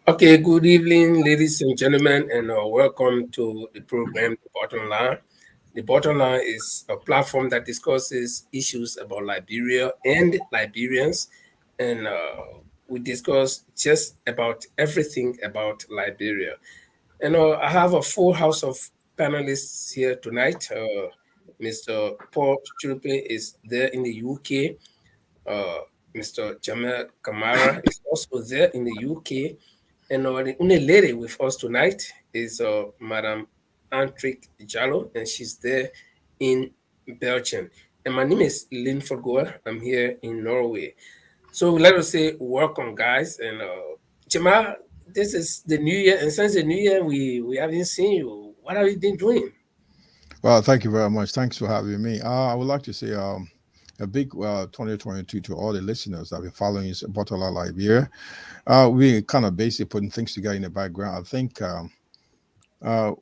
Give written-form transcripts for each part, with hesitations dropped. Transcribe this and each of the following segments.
Okay, good evening, ladies and gentlemen, and welcome to the program, The Bottom Line. The Bottom Line is a platform that discusses issues about Liberia and Liberians, and we discuss just about everything about Liberia. And I have a full house of panelists here tonight. Mr. Paul Churupe is there in the UK. Uh, Mr. Jamel Kamara is also there in the UK. And the only lady with us tonight is Madam Antrik Jallo, and she's there in Belgium. And my name is Lynn Forgoa. I'm here in Norway. So let us say welcome, guys. And Jamal, this is the new year, and since the new year, we haven't seen you. What have you been doing? Well, thank you very much. Thanks for having me. I would like to say a big 2022 to all the listeners that have been following us at Botola Liberia. We kind of basically putting things together in the background. I think uh,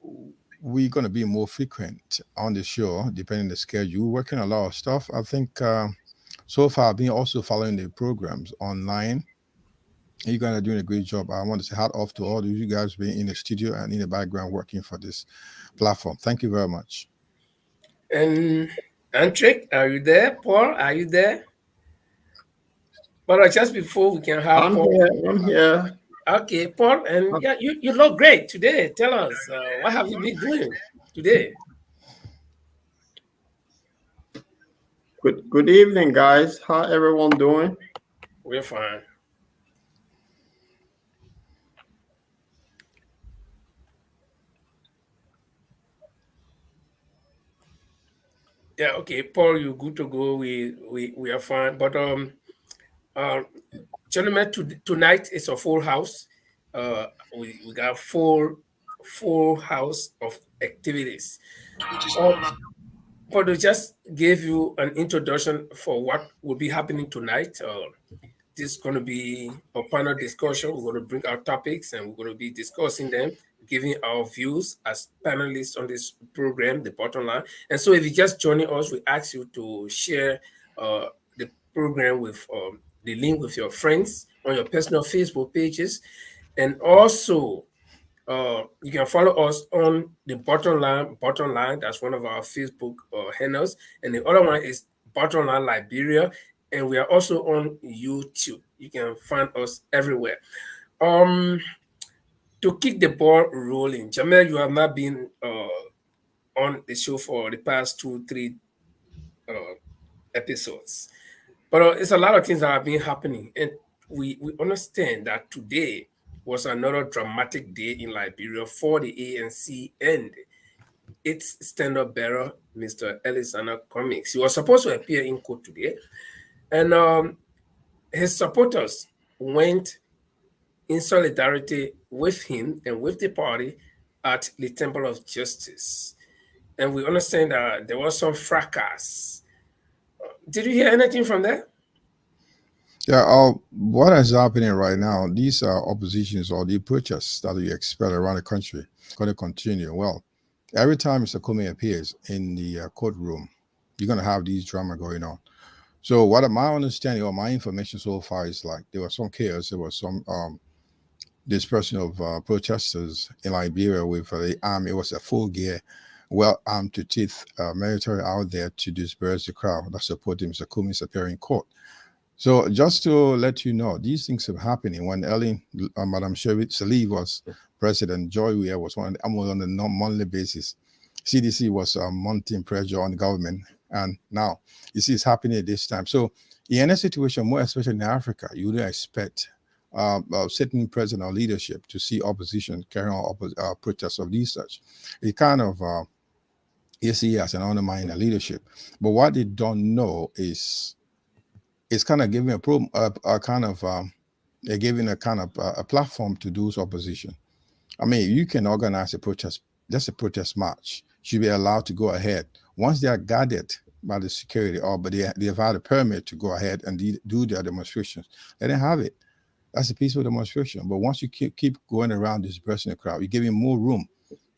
we're going to be more frequent on the show, depending on the schedule. Working a lot of stuff. I think so far I've been also following the programs online. You guys are doing a great job. I want to say hat off to all of you guys being in the studio and in the background working for this platform. Thank you very much. And Antrik, are you there? Paul, are you there? But just before we can have I'm Paul. here. I'm here. Okay, Paul, and yeah, you look great today. Tell us, what have you been doing today? Good evening, guys. How everyone doing? We're fine. Yeah, okay, Paul, you're good to go. We are fine. But uh, gentlemen, tonight is a full house. We got full house of activities. But to just give you an introduction for what will be happening tonight. This is going to be a panel discussion. We're going to bring our topics and we're going to be discussing them, giving our views as panelists on this program, The Bottom Line. And so if you're just joining us, we ask you to share the program with the link with your friends on your personal Facebook pages. And also, you can follow us on the Bottom Line. Bottom Line, that's one of our Facebook handles. And the other one is Bottom Line Liberia, and we are also on YouTube. You can find us everywhere. Um, to kick the ball rolling, Jamel, you have not been on the show for the past 2, 3 uh, episodes, but it's a lot of things that have been happening, and we understand that today was another dramatic day in Liberia for the ANC and its stand-up bearer, Mr. Elisana Cummings. He was supposed to appear in court today, and his supporters went in solidarity with him and with the party at the Temple of Justice. And we understand that there was some fracas. Did you hear anything from that? Yeah, what is happening right now, these oppositions or the protests that we expect around the country going to continue. Well, every time Mr. Comey appears in the courtroom, you're going to have these drama going on. So what my understanding or my information so far is like there was some chaos, there was some dispersion of protesters in Liberia with the army. It was a full gear, well armed to teeth military out there to disperse the crowd that supported Mr. Comey's appearing in court. So just to let you know, these things are happening. When Madam Sherry Salih was president, Joy Weir was almost on a monthly basis. CDC was mounting pressure on the government, and now you see it's happening at this time. So in any situation, more especially in Africa, you would expect certain president or leadership to see opposition carry on protests of these such. It kind of you see as an undermining the leadership. But what they don't know is it's kind of giving a kind of they're giving a kind of a platform to those opposition. I mean, you can organize a protest, just a protest march. Should be allowed to go ahead once they are guarded by the security, or but they've had a permit to go ahead and do their demonstrations. Let them have it. That's a peaceful demonstration. But once you keep going around dispersing the crowd, you're giving more room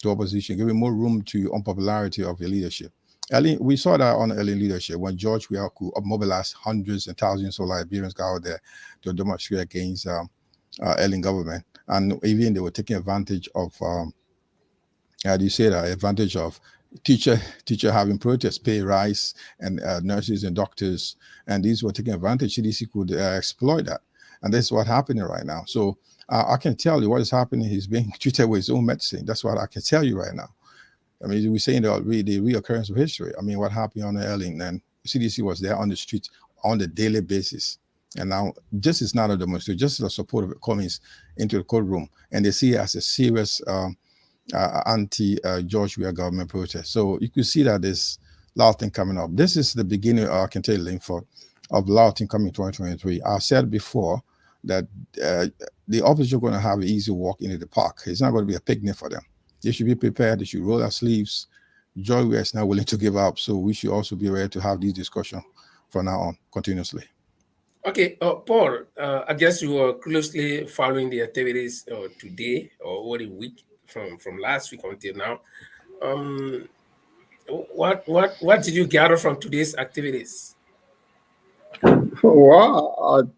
to opposition, giving more room to unpopularity of your leadership. Early, we saw that on early leadership when George Weah mobilized hundreds and thousands of Liberians go out there to demonstrate against Ellen government, and even they were taking advantage of how do you say that, advantage of teacher having protest pay rise, and nurses and doctors, and these were taking advantage. CDC could exploit that, and this is what happening right now. So I can tell you what is happening. He's being treated with his own medicine. That's what I can tell you right now. I mean, we're saying the reoccurrence of history. I mean, what happened on Erling, and CDC was there on the street on the daily basis. And now, just is not a demonstration, just the support of it coming into the courtroom, and they see it as a serious anti-George Weah government protest. So you could see that there's a lot of things coming up. This is the beginning, I can tell you, Linford, of a lot of things coming in 2023. I said before that the opposition are going to have an easy walk into the park. It's not going to be a picnic for them. They should be prepared. They should roll their sleeves. Joy Weah is not willing to give up. So we should also be ready to have these discussions from now on continuously. Okay, Paul, I guess you were closely following the activities today or over the week from last week until now. Um, what did you gather from today's activities? Well,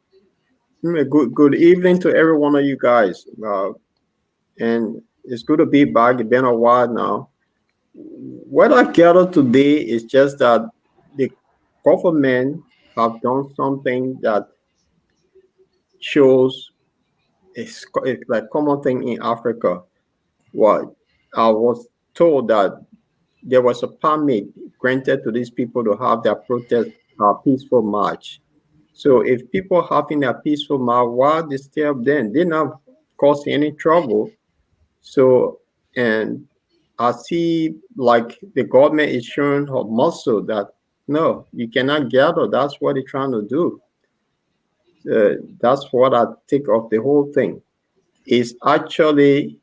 good evening to every one of you guys. And it's good to be back. It's been a while now. What I gathered today is just that the government have done something that shows it's like common thing in Africa. What I was told that there was a permit granted to these people to have their protest peaceful march. So if people having a peaceful march, why disturb them? They're not causing any trouble. So, and I see like the government is showing her muscle that no, you cannot gather. That's what they're trying to do. That's what I think of the whole thing. Is actually,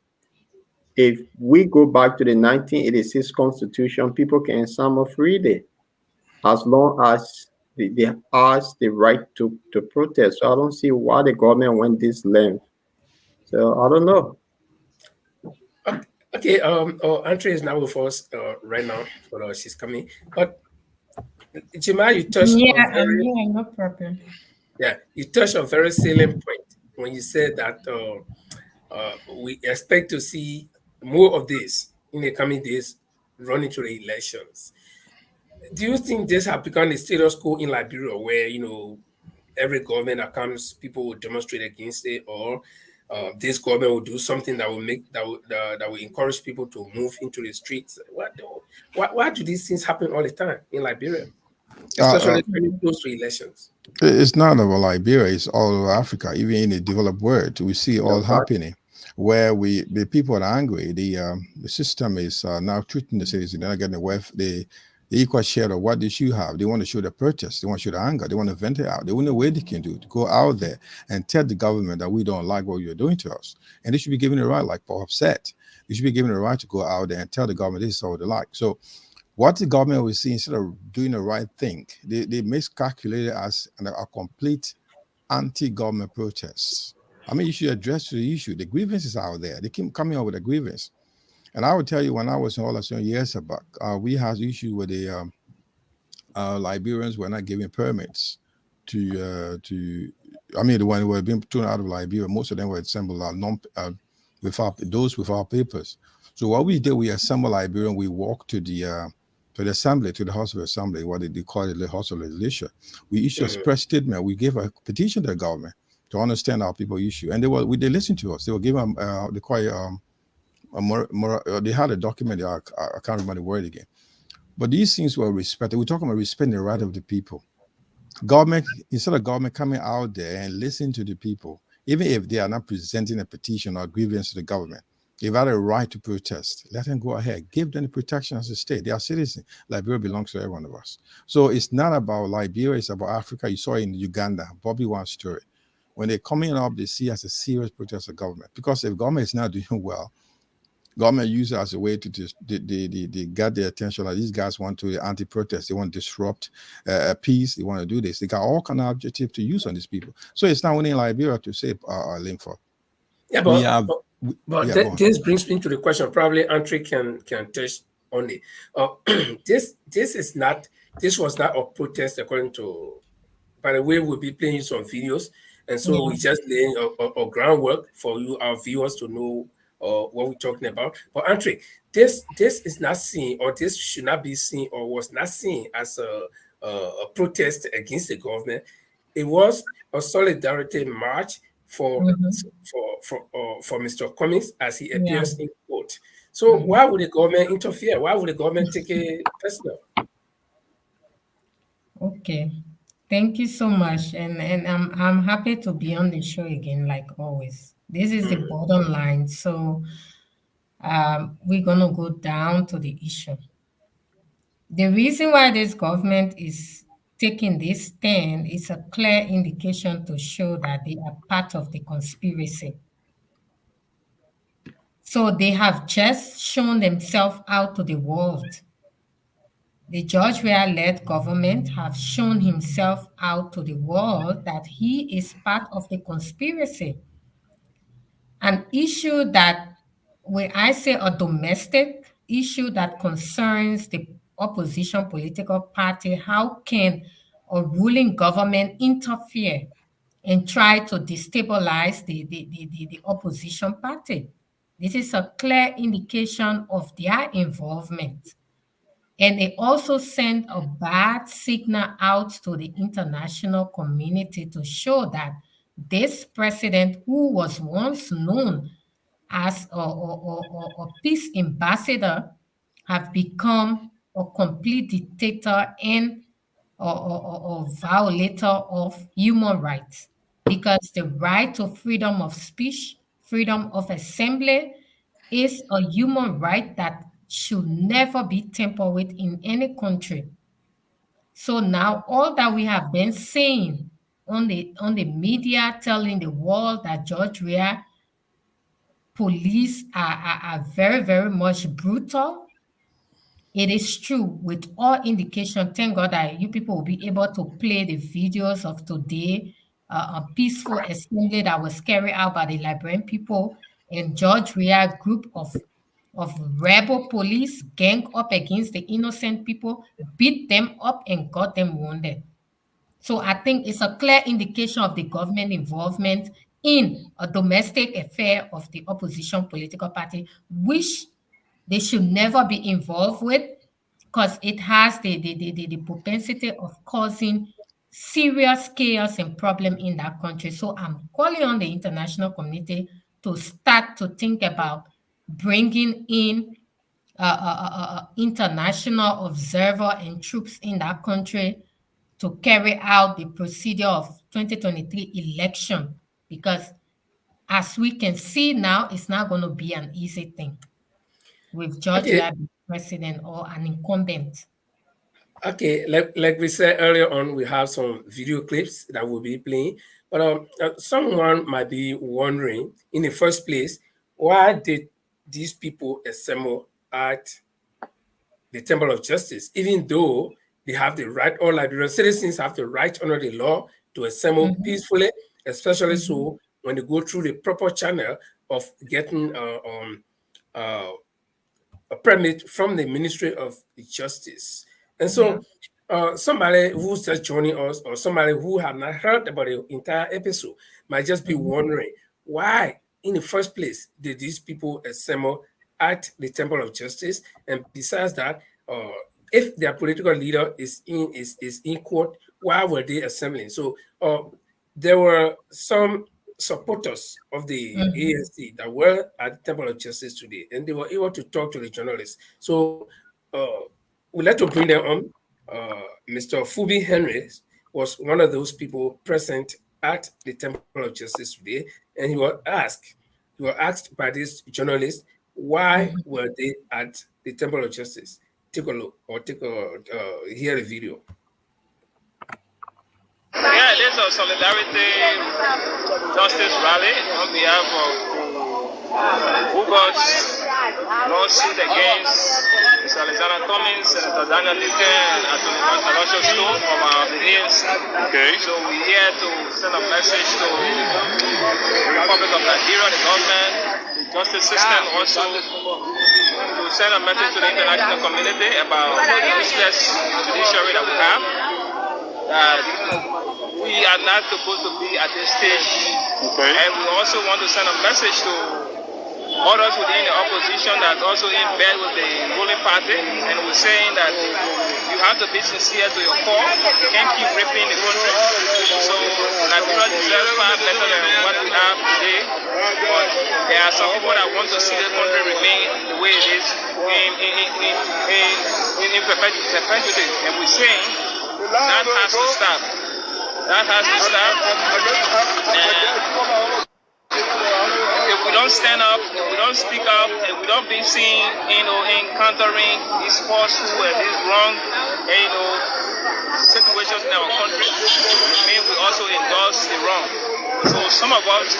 if we go back to the 1986 Constitution, people can assemble freely as long as they has the right to protest. So I don't see why the government went this length. So I don't know. Okay, Andre is now with us right now, but she's coming. But Jima, you touched Yeah, a I'm very here, no problem. yeah, you touched a very salient point when you said that we expect to see more of this in the coming days running to the elections. Do you think this has become a status quo in Liberia where, every government that comes, people will demonstrate against it, or this government will do something that will that will encourage people to move into the streets? Why do these things happen all the time in Liberia, Uh, especially when it close to elections? it's not about Liberia, it's all over Africa. Even in the developed world, we see all happening where the people are angry. The system is now treating the citizens, they're not getting the equal share of what they should have. They want to show the protest, they want to show the anger, they want to vent it out. The only way they can do it, to go out there and tell the government that we don't like what you're doing to us. And they should be given the right, like Paul said. They should be given the right to go out there and tell the government this is what they like. So what the government will see, instead of doing the right thing, they miscalculate it as a complete anti-government protest. I mean, you should address the issue. The grievance is out there. They keep coming up with a grievance. And I would tell you, when I was in Holland years back, we had issue with the Liberians were not giving permits to. I mean, the one who were being thrown out of Liberia, most of them were assembled without those without papers. So what we did, we assembled Liberian. We walked to the assembly, to the House of Assembly, what they call it, the House of Legislature. We issued a press statement. We gave a petition to the government to understand our people issue, and they listened to us. They were given they quite they had a document. I can't remember the word again, but these things were respected. We're talking about respecting the right of the people. Government, instead of government coming out there and listening to the people, even if they are not presenting a petition or grievance to the government, they've had a right to protest. Let them go ahead. Give them the protection as a state. They are citizens. Liberia belongs to every one of us. So it's not about Liberia, it's about Africa. You saw it in Uganda, Bobby Wine's story. When they're coming up, they see as a serious protest of government. Because if government is not doing well, Government use it as a way to they get their attention. Like these guys want to anti-protest, they want to disrupt peace, they want to do this. They got all kind of objective to use on these people. So it's not only in Liberia to say, Linford. Yeah, We have, but yeah, go on. this brings me to the question. Probably Andre can touch on it. This is not. This was not a protest according to. By the way, we'll be playing some videos, and so we Yeah. just laying a groundwork for you, our viewers, to know what we're talking about. But Andre, this is not seen, or this should not be seen, or was not seen as a protest against the government. It was a solidarity march Mm-hmm. for Mr. Cummings as he Yeah. appears in court. So Mm-hmm. why would the government interfere? Why would the government take it personal? Okay. Thank you so much. And I'm happy to be on the show again, like always. This is the Mhm. bottom line. So we're gonna go down to the issue. The reason why this government is taking this stand is a clear indication to show that they are part of the conspiracy. So they have just shown themselves out to the world. The George Weah-led government have shown himself out to the world that he is part of the conspiracy. An issue that, when I say a domestic issue that concerns the opposition political party, how can a ruling government interfere and try to destabilize the opposition party? This is a clear indication of their involvement. And they also send a bad signal out to the international community to show that this president, who was once known as a peace ambassador, have become a complete dictator and a violator of human rights. Because the right to freedom of speech, freedom of assembly, is a human right that should never be tampered with in any country. So now all that we have been saying on the media, telling the world that George Weah police are very, very much brutal. It is true with all indication. Thank God that you people will be able to play the videos of today, a peaceful assembly that was carried out by the Liberian people and George Weah group of rebel police gang up against the innocent people, beat them up and got them wounded. So I think it's a clear indication of the government involvement in a domestic affair of the opposition political party, which they should never be involved with because it has the propensity of causing serious chaos and problem in that country. So I'm calling on the international community to start to think about bringing in international observer and troops in that country to carry out the procedure of 2023 election because as we can see now, it's not going to be an easy thing with George Okay, Weah being president or an incumbent. okay. Like we said earlier on, we have some video clips that we'll be playing. But someone might be wondering, in the first place, why did these people assemble at the Temple of Justice, even though they have the right, all Liberian citizens have the right under the law to assemble Mhm, peacefully, especially mhm. so when they go through the proper channel of getting uh, a permit from the Ministry of Justice. And Yeah. so, somebody who's just joining us, or somebody who have not heard about the entire episode, might just be Mhm, wondering why, in the first place, did these people assemble at the Temple of Justice? And besides that, if their political leader is in court, why were they assembling? So, there were some supporters of the mhm, ANC that were at the Temple of Justice today, and they were able to talk to the journalists. So uh, we'd like to bring them on. Mr. Fubi Henry was one of those people present at the Temple of Justice today, and he was asked by this journalist why mhm. were they at the Temple of Justice. Take a look or hear the video. Yeah, there's a solidarity justice rally on behalf of who got lawsuit against Mr. Alexander Cummings, Senator Daniel Duque, and Attorney Aloysius Stone from the ANC. Okay. So we're here to send a message to the Republic of Nigeria, the government, the justice system, also to send a message to the international community about the useless judiciary that we have. That we are not supposed to be at this stage. Okay. And we also want to send a message to others within the opposition that also in bed with the ruling party, and we're saying that you have to be sincere to your core. You can't keep raping the country. So Nigeria deserves far better than what we have today. But there are some people that want to see the country remain the way it is in perpetuity. And we're saying that has to stop. That has to stop. And if we don't stand up, if we don't speak up, if we don't be seen, encountering these falsehood and these wrong, situations in our country, mean we also endorse the wrong. So some of us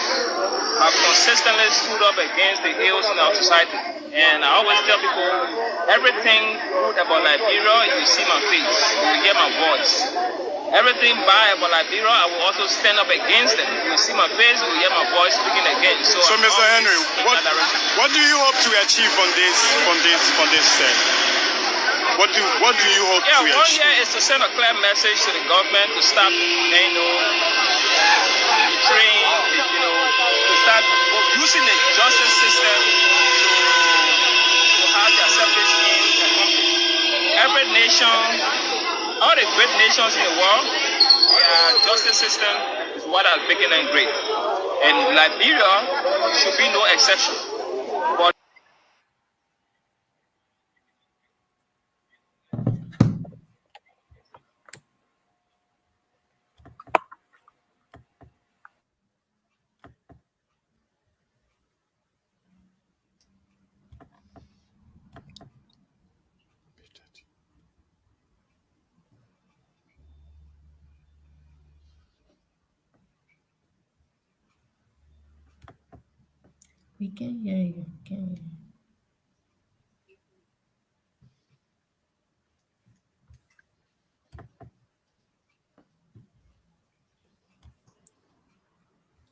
have consistently stood up against the ills in our society. And I always tell people, everything good about Liberia, you see my face, you hear my voice. Everything bad about Liberia, I will also stand up against them. You see my face, you hear my voice speaking against. So Mr. Henry, what do you hope to achieve on this thing? What do you hope to achieve? One year is to send a clear message to the government to stop, betraying, to start using the justice system to have their selfish aims in the country. Every nation, all the great nations in the world, their justice system is what has making them great. And Liberia should be no exception. But We can hear you. Can hear you.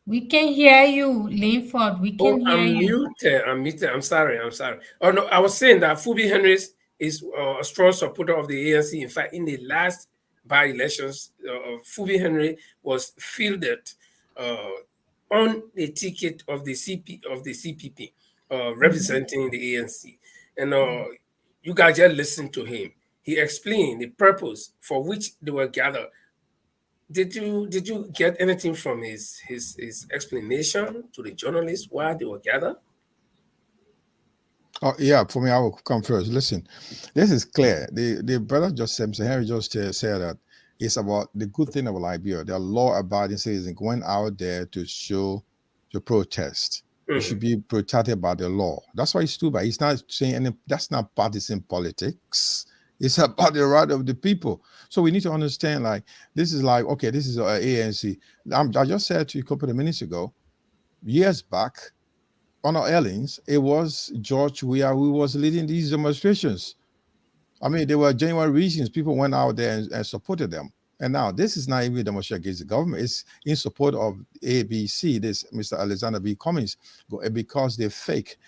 We can hear you, Linford. We can Oh, hear I'm you. muted. I'm muted. I'm sorry. I'm sorry. Oh no, I was saying that Phoebe Henrys is a strong supporter of the ANC. In fact, in the last by-elections, Phoebe Henry was fielded uh, on the ticket of the CPP, representing the ANC, and you guys just listen to him. He explained the purpose for which they were gathered. Did you get anything from his explanation to the journalists why they were gathered? Oh yeah, for me, I will come first. Listen, this is clear. The brother just said, Mr. Henry just said that it's about the good thing about Liberia. There are law-abiding citizens going out there to show, to protest. You should be protected by the law. That's why he stood by. He's not saying any. That's not partisan politics. It's about the right of the people. So we need to understand. Like this is like okay, this is ANC. I just said to you a couple of minutes ago, years back. On our airlines, it was George Weah who was leading these demonstrations. I mean, there were genuine reasons people went out there and supported them. And now this is not even a demonstration against the government. It's in support of ABC, this Mr. Alexander B. Cummings, because they fake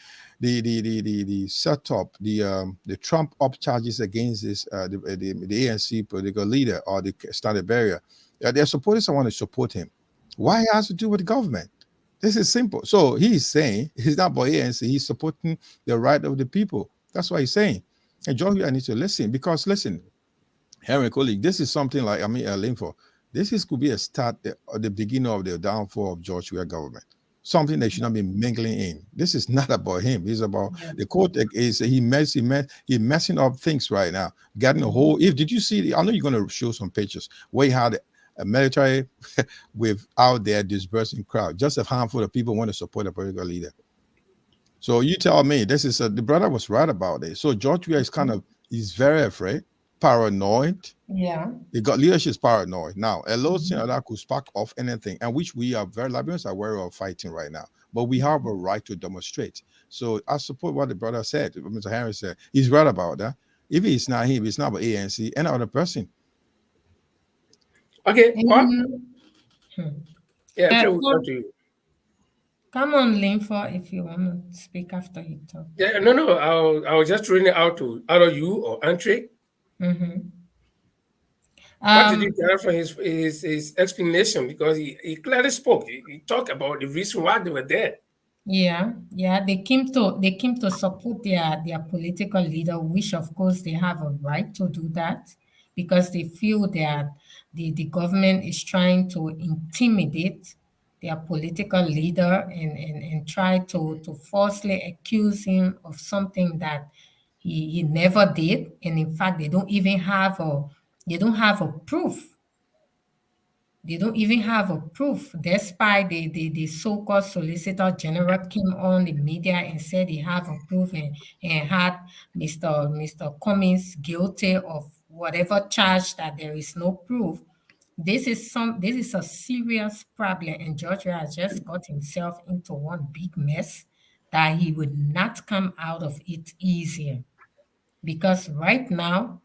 the setup, the Trump up charges against this the ANC political leader or the standard barrier. Their supporters want to support him. Why it has to do with the government? This is simple. So he's saying he's not about ANC, he's supporting the right of the people. That's what he's saying. And George, I need to listen because listen, Henry colleague, this is something like Linford. This could be a start at the beginning of the downfall of George Weah government. Something they should not be mingling in. This is not about him. It's about the court. Is he messing up things right now? Getting a whole. Did you see? I know you're going to show some pictures where he had a military with out there dispersing crowd. Just a handful of people want to support a political leader. So you tell me, this is the brother was right about it. So George Weah is he's very afraid, paranoid. Yeah. They got leadership is paranoid. Now, a lot that could spark off anything, and which we are very Liberians are wary of fighting right now. but we have a right to demonstrate. So I support what the brother said, Mr. Harris said. He's right about that. If it's not him, it's not about ANC, any other person. Okay, Paul? Hmm. Yeah, okay, we'll come Paul, to you. come on, Linford, if you want to speak after you talk. Yeah, no, I was just throwing it out to either you or Andre. Mm-hmm. What did you Um, get from his explanation? Because he clearly spoke. He talked about the reason why they were there. yeah, they came to support their political leader, which of course they have a right to do that because they feel that the government is trying to intimidate their political leader and try to falsely accuse him of something that he never did. And in fact, they don't have a proof. They don't even have a proof, despite the so-called Solicitor General came on the media and said he have a proof and had Mr. Cummings guilty of whatever charge that there is no proof. This is a serious problem, and Georgia has just got himself into one big mess that he would not come out of it easier. Because right now,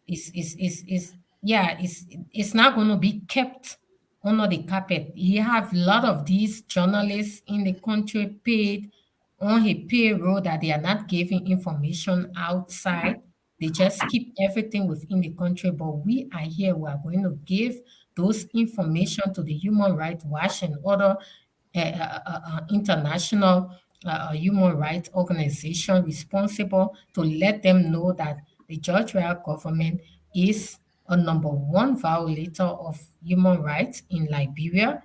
is yeah it's not going to be kept under the carpet. He have a lot of these journalists in the country paid on his payroll that they are not giving information outside. They just keep everything within the country, but we are here, we are going to give those information to the Human Rights Watch and other international human rights organization responsible to let them know that the Georgia government is a number one violator of human rights in Liberia,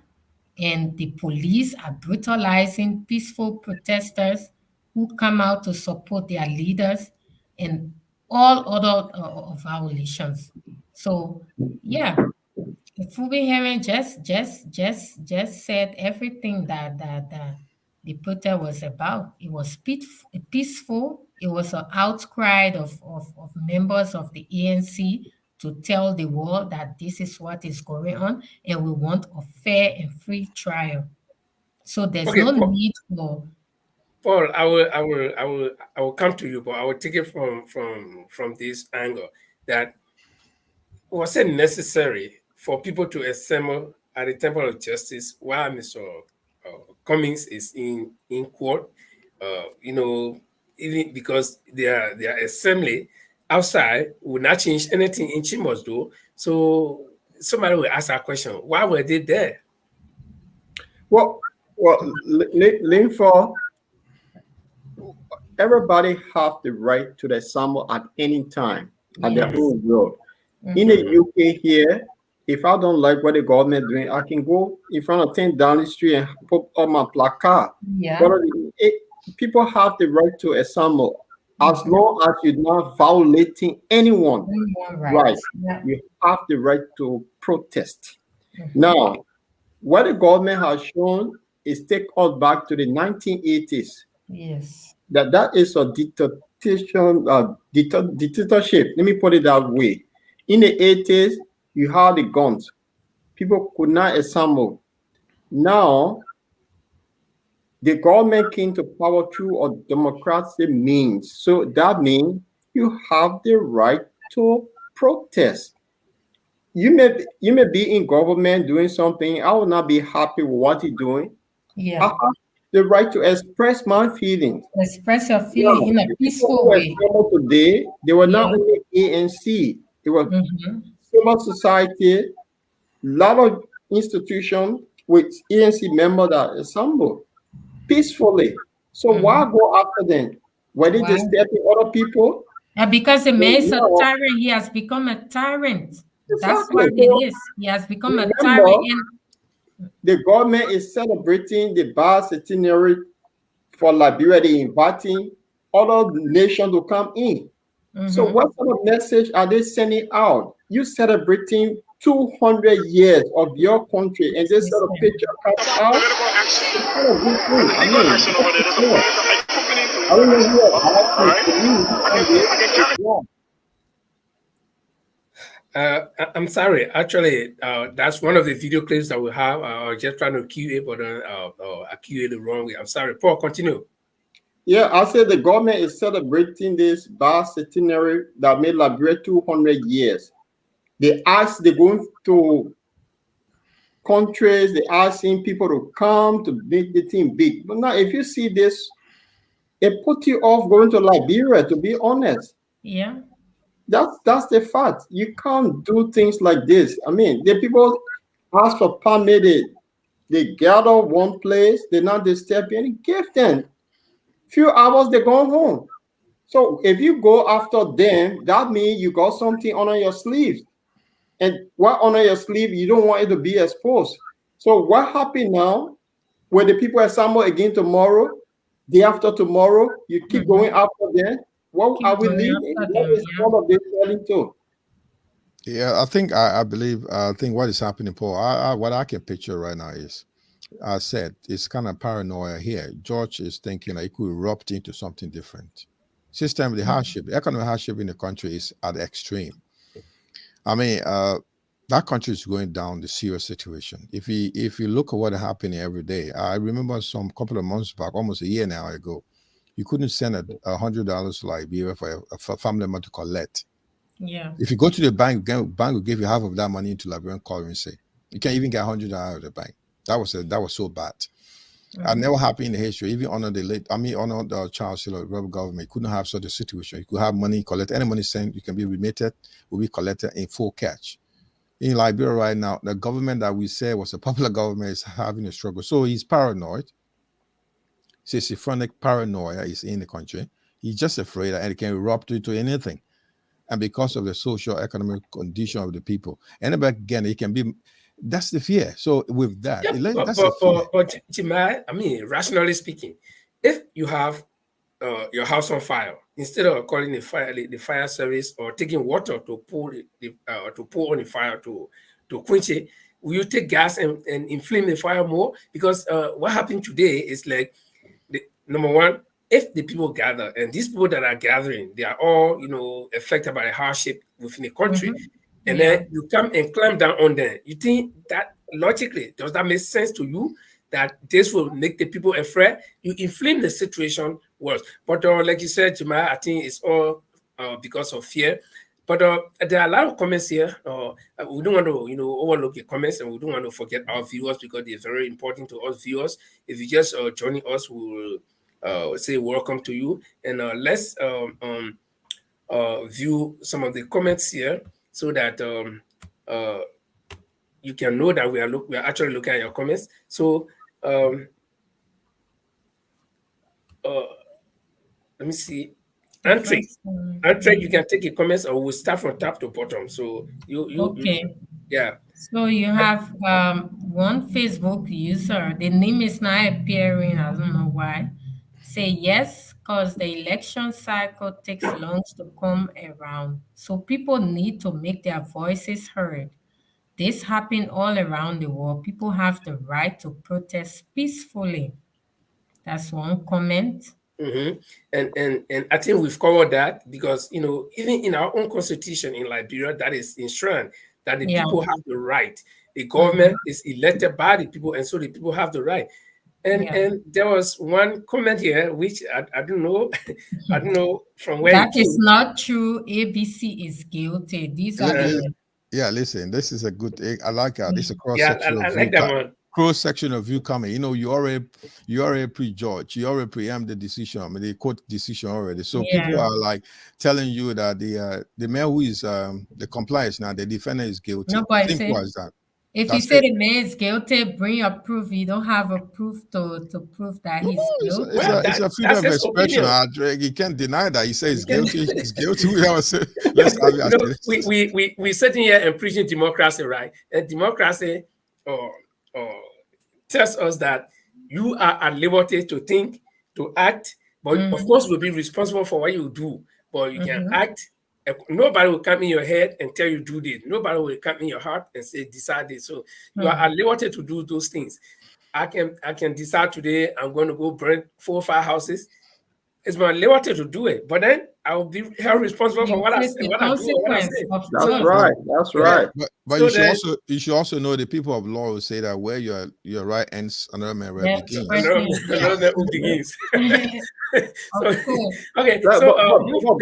and the police are brutalizing peaceful protesters who come out to support their leaders and all other violations. So, yeah, Fubi Heron just said everything that the protest was about. It was peaceful. It was an outcry of members of the ANC to tell the world that this is what is going on and we want a fair and free trial. So there's Okay, no need for Paul, I will come to you, but I will take it from this angle that was it necessary for people to assemble at the Temple of Justice while Mr. Cummings is in court? Even because their assembly outside would not change anything in Chambers, though. So somebody will ask that question: why were they there? Linford, everybody have the right to the summer at any time at their yes. own will. In the UK here, if I don't like what the government doing, I can go in front of 10 Downing Street and put on my placard. Yeah. People have the right to assemble as long as you're not violating anyone. Human Right. rights. Yeah. You have the right to protest. Now, what the government has shown is take us back to the 1980s. Yes. That is a dictatorship. Let me put it that way. In the 80s, you had the guns. People could not assemble. Now, the government came to power through a democratic means. So that means you have the right to protest. You may be in government doing something. I will not be happy with what you're doing. Yeah. I have the right to express my feelings. Express your feeling in a The people peaceful who were way. assembled today, they were not only ANC, they were civil society, a lot of institutions with ANC members that assembled peacefully. So why go after them? Were they Why? disturbing other people? Because the man is a No, tyrant. He has become a tyrant. That's exactly. what it is. He has become a tyrant. Remember, And the government is celebrating the bicentenary for Liberia. They inviting other nations to come in. So what sort of message are they sending out? You celebrating 200 years of your country and this sort of picture comes out? Political action. It's not a good thing. I Legal mean, action over there. There's a political I don't know who All right. to me. I can I'm sorry. Actually, that's one of the video clips that we have. I was just trying to cue it, but I cue it the wrong way. I'm sorry. Paul, continue. Yeah, I said the government is celebrating this bicentenary that made Liberia 200 years. They're going to countries, they're asking people to come to make the thing big. But now, if you see this, it put you off going to Liberia, to be honest. Yeah. That's the fact. You can't do things like this. I mean, the people ask for permit, they gather one place, they now they step in, give them few hours, they go home. So if you go after them, that means you got something under your sleeve. And what under your sleeve, you don't want it to be exposed. So what happened now? When the people assemble again tomorrow, day after tomorrow, you keep going after them. What are Keep we going leading? after What them. is Yeah. all of this telling to? Yeah, I think I believe I think what is happening, Paul. What I can picture right now is, I said it's kind of paranoia here. George is thinking that it could erupt into something different. System, the hardship, the economic hardship in the country is at the extreme. I mean, that country is going down the serious situation. If you look at what is happening every day, I remember some couple of months back, almost a year now ago, you couldn't send $100 to Liberia for a family member to collect. Yeah. If you go to the bank, bank will give you half of that money into Liberian currency. You can't even get $100 out of the bank. That was so bad. And never happened in the history. Even under under the Charles Taylor rebel government, you couldn't have such a situation. You could have money collect any money sent, you can be remitted, will be collected in full cash. In Liberia right now, the government that we say was a popular government is having a struggle. So he's paranoid. Schizophrenic paranoia is in the country. He's just afraid that it can erupt into anything. And because of the social economic condition of the people, anybody again, it can be. That's the fear. So with that, Yeah, that's the fear. but Jemai, I mean, rationally speaking, if you have your house on fire, instead of calling the fire service or taking water to pour on the fire to quench it, will you take gas and inflame the fire more? Because what happened today is like, number one, if the people gather and these people that are gathering, they are all affected by the hardship within the country, and Yeah. then you come and clamp down on them. You think that logically does that make sense to you? That this will make the people afraid? You inflame the situation worse. But like you said, Jamal, I think it's all because of fear. But there are a lot of comments here. We don't want to, overlook the comments, and we don't want to forget our viewers because they're very important to us viewers. If you just joining us, we will say welcome to you, and let's view some of the comments here so that you can know that we are actually looking at your comments. So um, let me see. The Antrick, first one. Antrick, you can take your comments, or we'll start from top to bottom. So you Okay. yeah. So you have one Facebook user. The name is not appearing. I don't know why. Say yes, because the election cycle takes long to come around. So people need to make their voices heard. This happen all around the world. People have the right to protest peacefully. That's one comment. Mm-hmm. And I think we've covered that because even in our own constitution in Liberia, that is enshrined that the Yeah. people have the right. The Mhm. government is elected by the people, and so the people have the right. And Yeah. and there was one comment here which I don't know, I don't know from where That it is came. not true. ABC is guilty. These are Uh, the Yeah, listen, this is a good. I like this is a cross yeah, sectional I view. like that one. Cross sectional view coming. You already prejudge. You already preempt the decision. I mean, the court decision already. So people yeah. are like telling you that the man who is the compliance now, the defendant is guilty. Nobody Simple say as that. if you That's say it. the man is guilty, bring your proof. You don't have a proof to prove that No, he's it's a, it's guilty. a, Well, it's a freedom that's of his expression. opinion. You can't deny that. He says You can, guilty. He's guilty. We have say, let's have it as it is. we sitting here and preaching democracy, right? And democracy or tells us that you are at liberty to think, to act, but of Mm-hmm. course we'll be responsible for what you do. But you can Mm-hmm. act. Nobody will come in your head and tell you do this. Nobody will come in your heart and say decide this. So you are at liberty to do those things. I can decide today I'm going to go burn 4 or 5 houses. It's my liberty to do it. But then I will be held responsible for You what I face say, the what I do, or what I consequence say. of That's So right. That's yeah. right. But So you should also know the people of law will say that where your right ends, another man right the begins. another expression, yeah. another who begins. So Of course. okay, But, so but,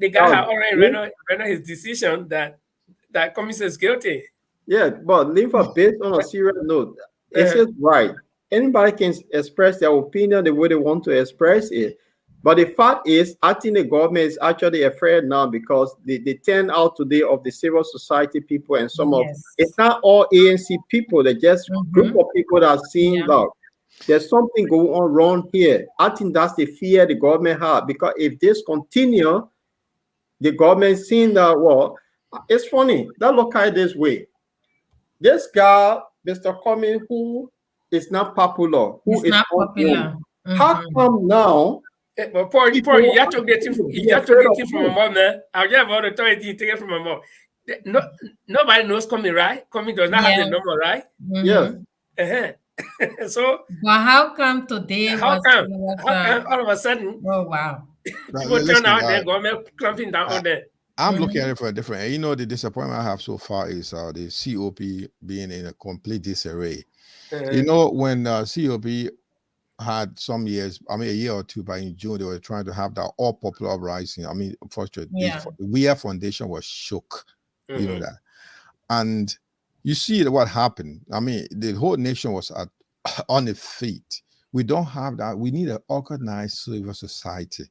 the guy had uh, already rendered his decision that Cummings is guilty. yeah, but Linfa, based on a serious note, it Uh, is right. Anybody can express their opinion the way they want to express it. But the fact is, I think the government is actually afraid now because they turn out today of the civil society people and some of it's Yes. not all ANC people, they're just group Mm-hmm. of people that are seeing Yeah. that there's something going on wrong here. I think that's the fear the government have because if this continue, the government seeing that well, it's funny that look at it this way. This guy, Mr. Cummings, who is not popular, who It's is not unknown, popular. how Mm-hmm. come now but Paul, people you have to get are it. be You have to afraid get of it from my him? mom, man. I'll get about authority. Take it from my mom. No, nobody knows Cumming, right? Cumming does not have the Yeah. number, right? Yes. Mm-hmm. So But how come today how come? there was How come all of a sudden oh wow. Now, people turn listen, out and government clamping down I, on them? I'm looking Mm-hmm. at it for a different. You know, the disappointment I have so far is the COP being in a complete disarray. You Uh, know, when COP had some years, I mean, a year or two back in June, they were trying to have that all popular uprising. I mean, unfortunately, Yeah. the We Are Foundation was shook. You know mhm. that, and you see what happened. I mean, the whole nation was at on its feet. We don't have that. We need an organized civil society.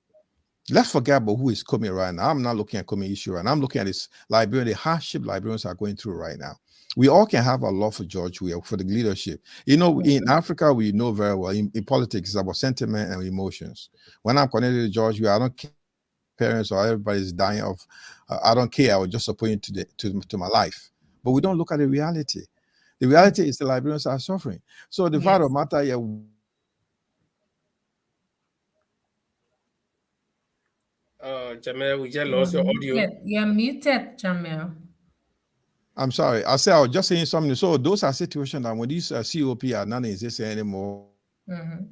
Let's forget about who is coming right now. I'm not looking at coming issue right now. I'm looking at this Liberian, the hardship Liberians are going through right now. We all can have a love for George Weah, for the leadership. You know, in Africa, we know very well in politics, it's about sentiment and emotions. When I'm connected to George Weah, I don't care if parents or everybody's dying of, I don't care. I was just supporting to my life. But we don't look at the reality. The reality is the Liberians are suffering. So the fact of Yes. the matter, yeah, Jamel, we just You're lost your audio. muted. You're muted, Jamil. I'm sorry. I was just saying something. So those are situations that when these COP are not existing anymore. Mm-hmm.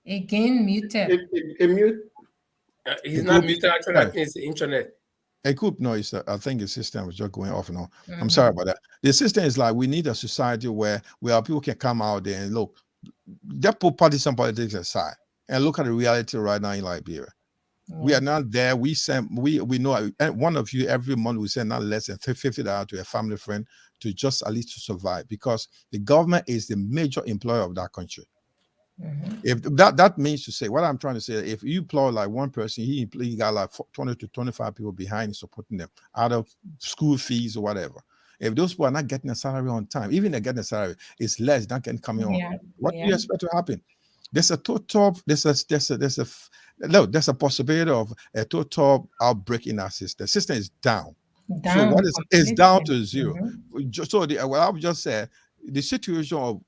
Again muted. It mute. He's It not could be, muted. Actually, I sorry. think it's the internet. It could no. I think the system was just going off and on. I'm Mm-hmm. sorry about that. The system is like we need a society where people can come out there and look. Just put partisan politics aside and look at the reality right now in Liberia. We Yeah. are not there. We know one of you every month we send not less than $50 to a family friend to just at least to survive because the government is the major employer of that country. Mm-hmm. If that means to say what I'm trying to say, if you employ like one person, he got like 20 to 25 people behind supporting them out of school fees or whatever. If those people are not getting a salary on time, even they're getting a salary, it's less than can coming on. Yeah. What do Yeah. you expect to happen? There's a total, there's a possibility of a total outbreak in our system. The system is down. So Down what is down completely. to zero? Mm-hmm. So what I've just said, the situation of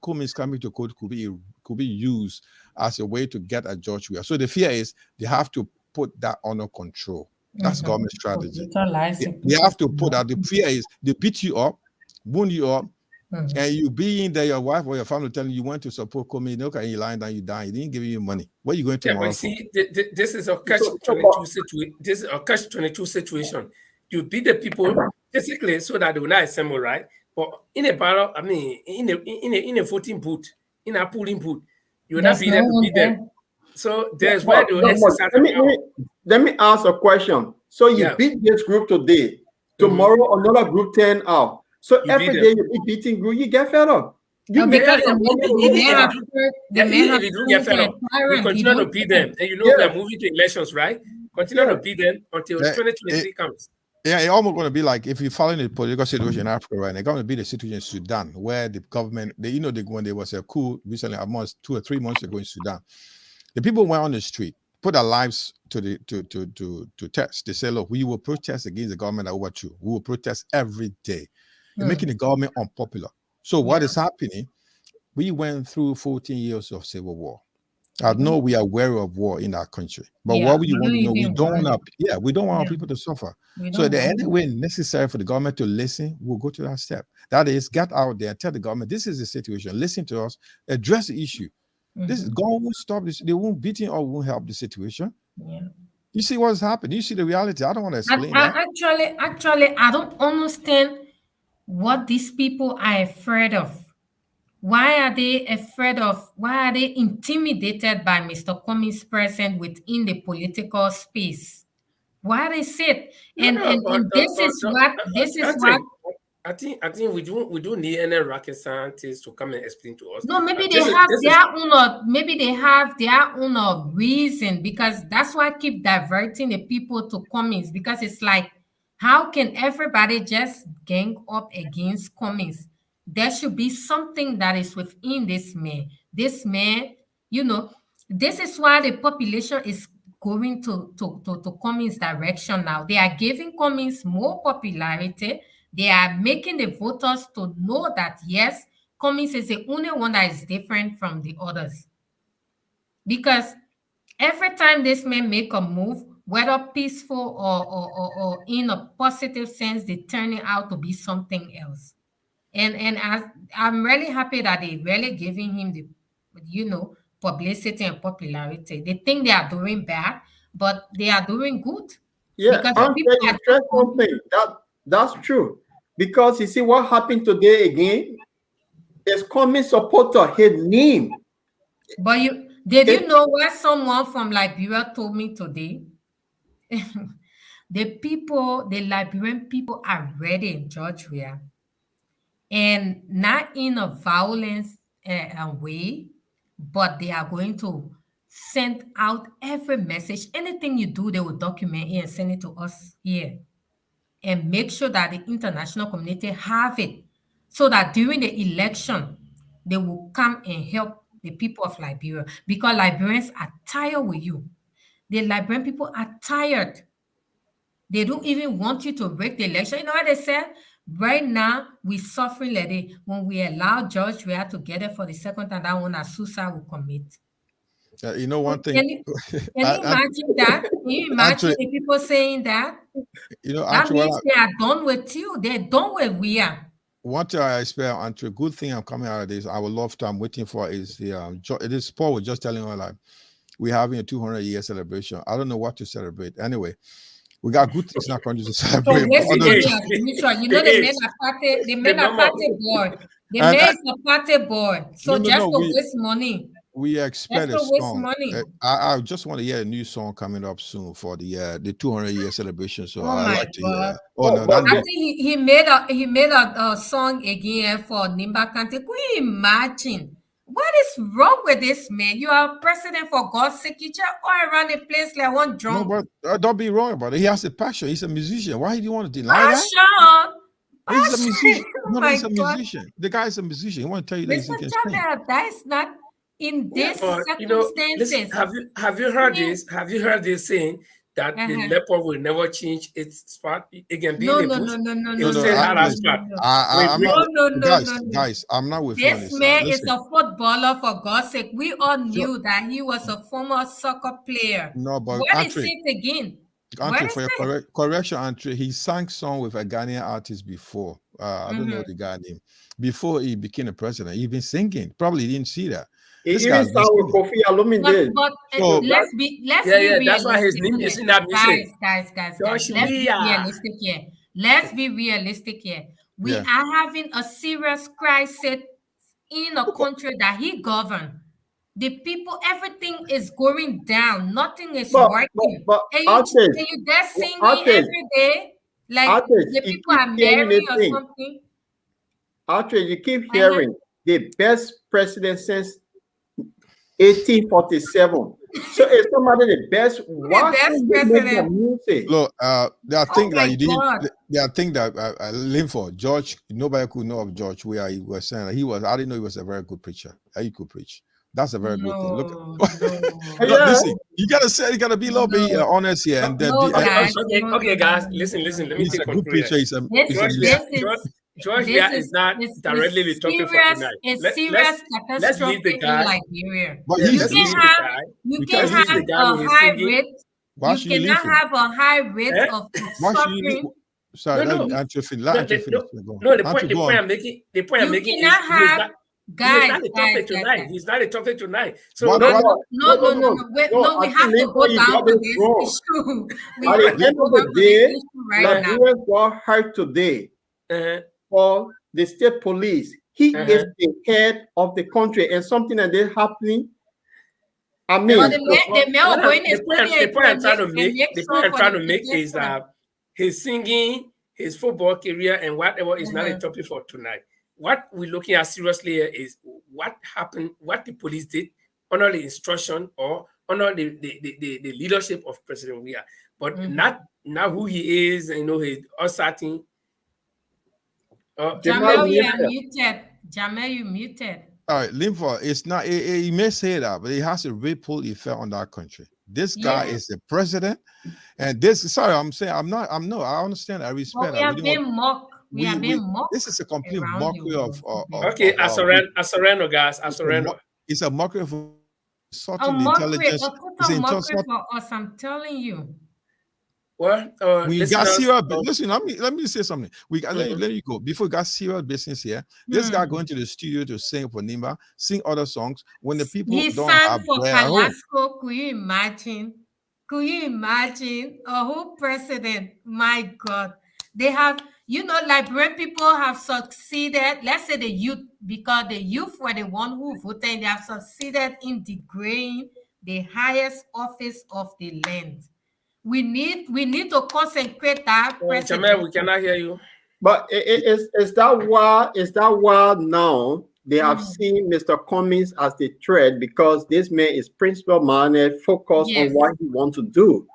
Cummings coming to court could be used as a way to get at George Weah. So the fear is they have to put that under control. That's Mm-hmm. government strategy. Brutalize the They people. have to put out the fear is they beat you up, wound you up, Mm-hmm. and you being there, your wife or your family telling you went to support Cummings, okay, you lying down, you die, he didn't give you money. Where are you going Yeah, but tomorrow you for? see, this is a catch So, 22 situation. This is a catch 22 situation. You beat the people basically so that they will not assemble, right? But in a battle, I mean, in a voting booth, in a polling booth, you will not There's be no there to one beat them. there. So there's where they will exercise let the me, let power. me let me ask a question. So you Yeah, beat this group today, tomorrow another group turn out. So you beat every them. day you be beating group, you get fed up. You Oh, may Yeah, because end yeah. up they Even may if running you have do, they yeah, may even have if you do turned get you to fed a up, you tyrant. You continue to don't beat care. them, and you know we are Yes, moving to elections, right? Continue to yes. beat them until Eh, it, 2023 comes. Yeah, it's almost going to be like if you follow the political situation in Africa right now, it's going to be the situation in Sudan, where the government, when there was a coup recently, almost 2 or 3 months ago in Sudan, the people went on the street, put their lives to test. They say, look, we will protest against the government that overthrew. We will protest every day. They're making the government unpopular. So what Yeah. is happening? We went through 14 years of civil war. I Mm-hmm. know we are aware of war in our country, but Yeah. what we I want don't to know, we even don't want want it. we don't want our Yeah. people to suffer. We So if don't there's want any it. way necessary for the government to listen, we'll go to that step. That is, get out there, tell the government this is the situation, listen to us, address the issue. This Mm-hmm. government won't stop this, they won't beat it or won't help the situation. Yeah. You see what's happened. You see the reality. I don't want to explain that. Actually, I don't understand what these people are afraid of. Why are they afraid of? Why are they intimidated by Mr. Cummings' presence within the political space? Why they sit? No, no, And this is what. Catherine, I think we don't need any rocket scientists to come and explain to us. No, maybe they This is have this is their own, or maybe they have their own reason, because that's why I keep diverting the people to Cummings, because it's like, how can everybody just gang up against Cummings? There should be something that is within this man. This man, you know, this is why the population is going to Cummings' direction now. They are giving Cummings more popularity. They are making the voters to know that yes, Cummings is the only one that is different from the others. Because every time this man make a move, whether peaceful or in a positive sense, they turn it out to be something else. And I'm really happy that they really giving him the, publicity and popularity. They think they are doing bad, but they are doing good, Yeah, because the Andre, people you are said just something that's true. Because you see what happened today again is coming supporter his name. But did you It, know what someone from Liberia told me today? The Liberian people are ready in Georgia, and not in a violence way, but they are going to send out every message. Anything you do, they will document it and send it to us here, and make sure that the international community have it, so that during the election, they will come and help the people of Liberia, because Liberians are tired with you. The Liberian people are tired. They don't even want you to break the election. You know what they said? Right now, we're suffering like when we allow George we are together for the second time, that one a suicide will commit. You know one thing, Can you, can you imagine that? Can you imagine Andre, the people saying that? That Andre, means they are done with you. They're done with we are. what I expect, Andre, good thing I'm coming out of this, I would love to, I'm waiting for is the, this Paul was just telling her, like, we're having a 200-year celebration. I don't know what to celebrate. Anyway, we got good things not going to So celebrate, but waste other, money the as usual. You know the the men age, are party, the the men are number. party boy. The and men is a party boy. no, So no, just no, to waste money. we Just expect a to waste song. money. I just want to hear a new song coming up soon for the 200-year celebration. So Oh I my like to hear God. that. Oh oh, no, but that I new. the, think he made a song again for Nimba Kante. Could you imagine? What is wrong with this man? You are president for God's sake. You just all around the place like one No, drunk. but don't be wrong about it. He has a passion. He's a musician. Why do you want to deny that? Passion. He's a musician. Passion. Oh No, no, my he's a God. musician. The guy is a musician. He want to tell you that Mr. he can sing. Chavez, that is not in Yeah, these but listen. circumstances. Have you heard See, this? Have you heard this saying that the uh-huh. leopard will never change its spot again? Being No, a no, bush, no, no, no, it No, no, will no. no, still no, have no, that no, spot. no. I'm We not. No, no, no, Guys, no, no. guys, I'm not with you on This this. man is Listen, a footballer, for God's sake. We all so, knew that he was a former soccer player. no, but What is it again? What Andre, is for your it? correction, Andre, he sang song with a Ghanaian artist before. I don't know Mhm. the guy name. Before he became a president, he been singing. Probably didn't see that. he This even guy's been sang with singing. Kofi Olomide. But So So that let's Yeah, be yeah. That's why his realistic name is here, in that music. guys. Josh Let's be Weah. realistic here. Let's be realistic here. We yeah, are having a serious crisis in a country that he governed. The people, everything is going down. Nothing is but working. artist, And you there singing artist, every day, like artist, the you people keep are hearing a marrying or thing. something. Artist, you keep Uh-huh. hearing the best president since 1847. So if somebody the best, The why best can't they make their president. music? look, there are Oh things that my you didn't. God. There are things that I live for. George, nobody could know of George where he was saying that he was. I didn't know he was a very good preacher. He could preach. That's a very good thing. Look, No, no, look, Yeah, listen. You gotta say, you gotta be a little bit no, honest here, and then no, be. guys. Okay, No, no, okay, no, guys. no, no, Listen, no, listen. Let me He's take a good control here. preacher. He's a. This He's a. George Mus- Weah, this is George this Weah is not directly be talking for tonight. is Let let's serious let's catastrophe leave the in guy. Liberia. But Yeah, he's You let's good. can leave the have guy. you can Because Let's leave he's. the have guy a with his high singing. rate. Why You should you cannot leave him? have a high rate Eh? of Why should you leave? suffering. Sorry, No, let no, Andrew finish. Let no, Andrew finish. Go on. no. The Andrew, point, the go point on. I'm making, the point I'm You making is cannot he is have not. He is Guys, not a guys, topic guys, tonight. guys. He's not a topic tonight. What So No, what no, no, no, no, Wait, no. no, I we think have to go Lincoln, you down got to this this wrong. issue. We At the have to end go of the down to this day, issue right now. Liberians got hurt today uh, for the state police. He is uh-huh. the head of the country, and something like that happening. I Yeah, But mean, the man will go in the studio the point I'm trying to and make, make the point song I'm for trying the to make is Jamaican. that his singing, his football career, and whatever is not a topic for tonight. What we're looking at seriously here is what happened, what the police did under the instruction or under the leadership of President Weah, but not who he is, you know, his uncertain. the Jamel, man you are muted. muted. Jamel, you muted. all right, Linford, it's not he may say that, but it has a ripple effect on that country. This guy Yeah, is the president, and this sorry, I'm saying I'm not, I'm no, I understand, I but respect we that. are We don't want being mocked. We are we being mocked this is a complete around the mockery world today. Okay, I we, surrender, guys. I it's a, surrender. it's a mockery of A insulting the mockery, intelligence. a It's total an mockery insult. for us, I'm telling you. Well, We got listeners, serious. Listen, let me say something. We got let you go before we got serious business here. This guy going to the studio to sing for Nimba, sing other songs when the people He don't sang have for bread at home. Carrasco. Could you imagine? Could you imagine a whole president? My God. They have, Liberian people have succeeded. Let's say the youth, because the youth were the one who voted, they have succeeded in degrading the highest office of the land. We need to consecrate that Jamel, president. we cannot hear you. But is that why now they have seen Mr. Cummings as the threat, because this man is principle minded, focused on Yes, what he wants to do.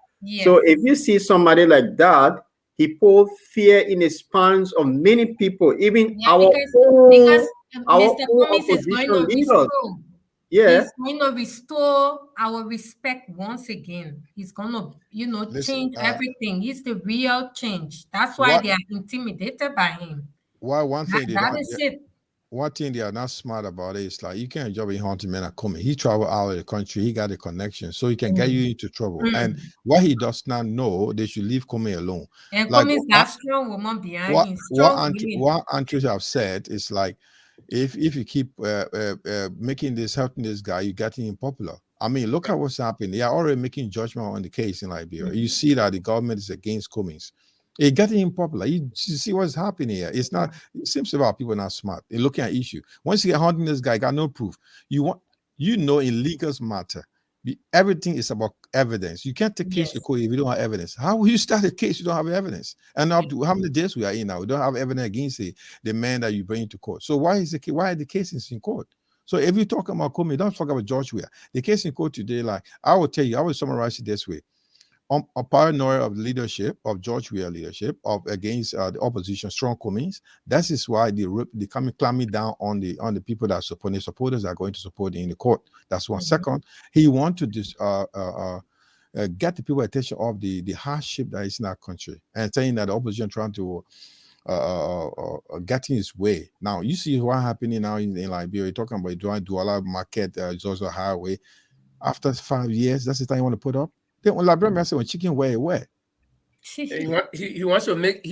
So yes. if you see somebody like that, he put fear in the spines of many people, even Yeah, because Mr. our own Cummings is going opposition to leaders. restore. Yeah. He's going to restore our respect once again. He's going to, Listen, change everything. He's the real change. That's why what they are intimidated by him. why one thing they That don't is it. one thing they are not smart about is like you can't job in hunting men are coming. He traveled out of the country, he got a connection, so he can get you into trouble. And what he does not know, they should leave Comey alone. And Like Cummings got strong woman behind what him. Strong women. what Andrew have said is like if you keep making this helping this guy, you're getting him popular. I mean, look at what's happening. They are already making judgment on the case in Liberia. You see that the government is against Cummings. It's getting him popular. You see what's happening here. It's not. It seems about people not smart. They're looking at issue. Once you get hunting this guy, got no proof. You want, in legal matter, everything is about evidence. You can't take case to court if you don't have evidence. How will you start a case you don't have evidence? And up to how many days we are in now, we don't have evidence against the man that you bring to court. So why is why are the cases in court? So if you talk about Comey, don't talk about George Weah. The case in court today, like I will tell you, I will summarize it this way. A paranoia of leadership, of George Weah leadership, of against the opposition, strong Cummings. That is why they coming clamming down on the people that support the supporters are going to support in the court. That's one. Second, he want to get the people attention of the hardship that is in our country and saying that the opposition trying to getting his way. Now you see what happening now in Liberia. You're talking about doing Douala market, it's also a highway. After 5 years, that's the time you want to put up. Then when Liberia say when chicken where? He wants to make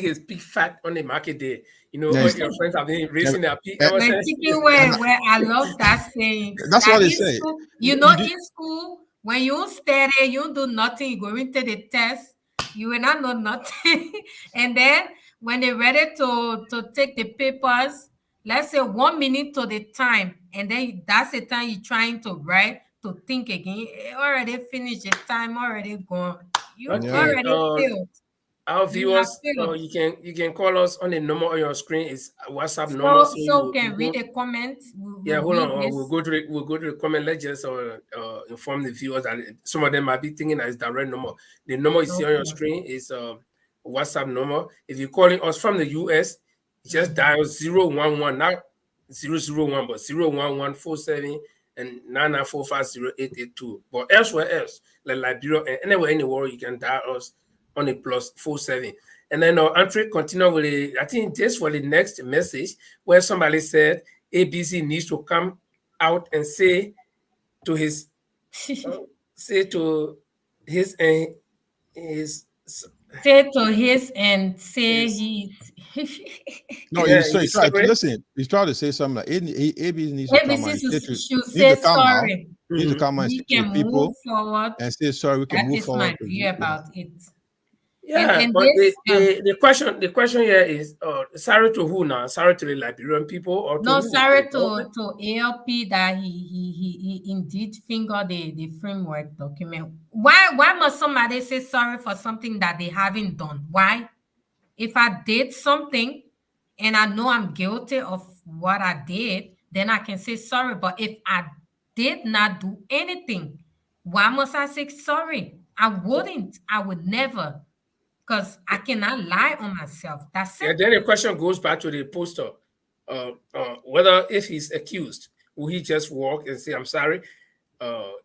his pig fat on the market day. You know, all your friends have been raising their pig ever When since. chicken where I love that saying. That's That what they in say. school, You in school, when you study, you do nothing, you go into the test, you will not know nothing. And then when they're ready to take the papers, let's say 1 minute to the time, and then that's the time you're trying to write, to think again. Already finished, the time already gone. You Okay, already failed. our You have viewers, failed. you can call us on the number on your screen. Is WhatsApp number. So we can read the comments. Yeah, We'll hold on. read this. We'll go to the comment. Let's just inform the viewers that some of them might be thinking that it's direct number. The number you see on your screen is WhatsApp number. If you're calling us from the US, just dial 011, not 001, but 01147 and 994508882. But elsewhere else, like Liberia and anywhere in the world, you can dial us on a +47. And then Andre continue with I think this for the next message where somebody said ABC needs to come out and say to his say to his say to his and say Is he's No, yeah, so he he's tried to sorry. listen. He's trying to say something like AB needs to come ABC out and say to should needs say to come out, sorry. needs to Mhm. come out and say We to the can move people forward. and say sorry. We can That move is forward. my view about it. Yeah, And but this the question here is sorry to who now? Sorry to the Liberian people or to no, who? To the sorry government? to ALP that he indeed fingered the framework document. Why must somebody say sorry for something that they haven't done? Why? If I did something and I know I'm guilty of what I did, then I can say sorry. But if I did not do anything, why must I say sorry? I wouldn't. I would never, because I cannot lie on myself. That's Yeah, it. then the question goes back to the poster. Whether if he's accused, will he just walk and say, I'm sorry?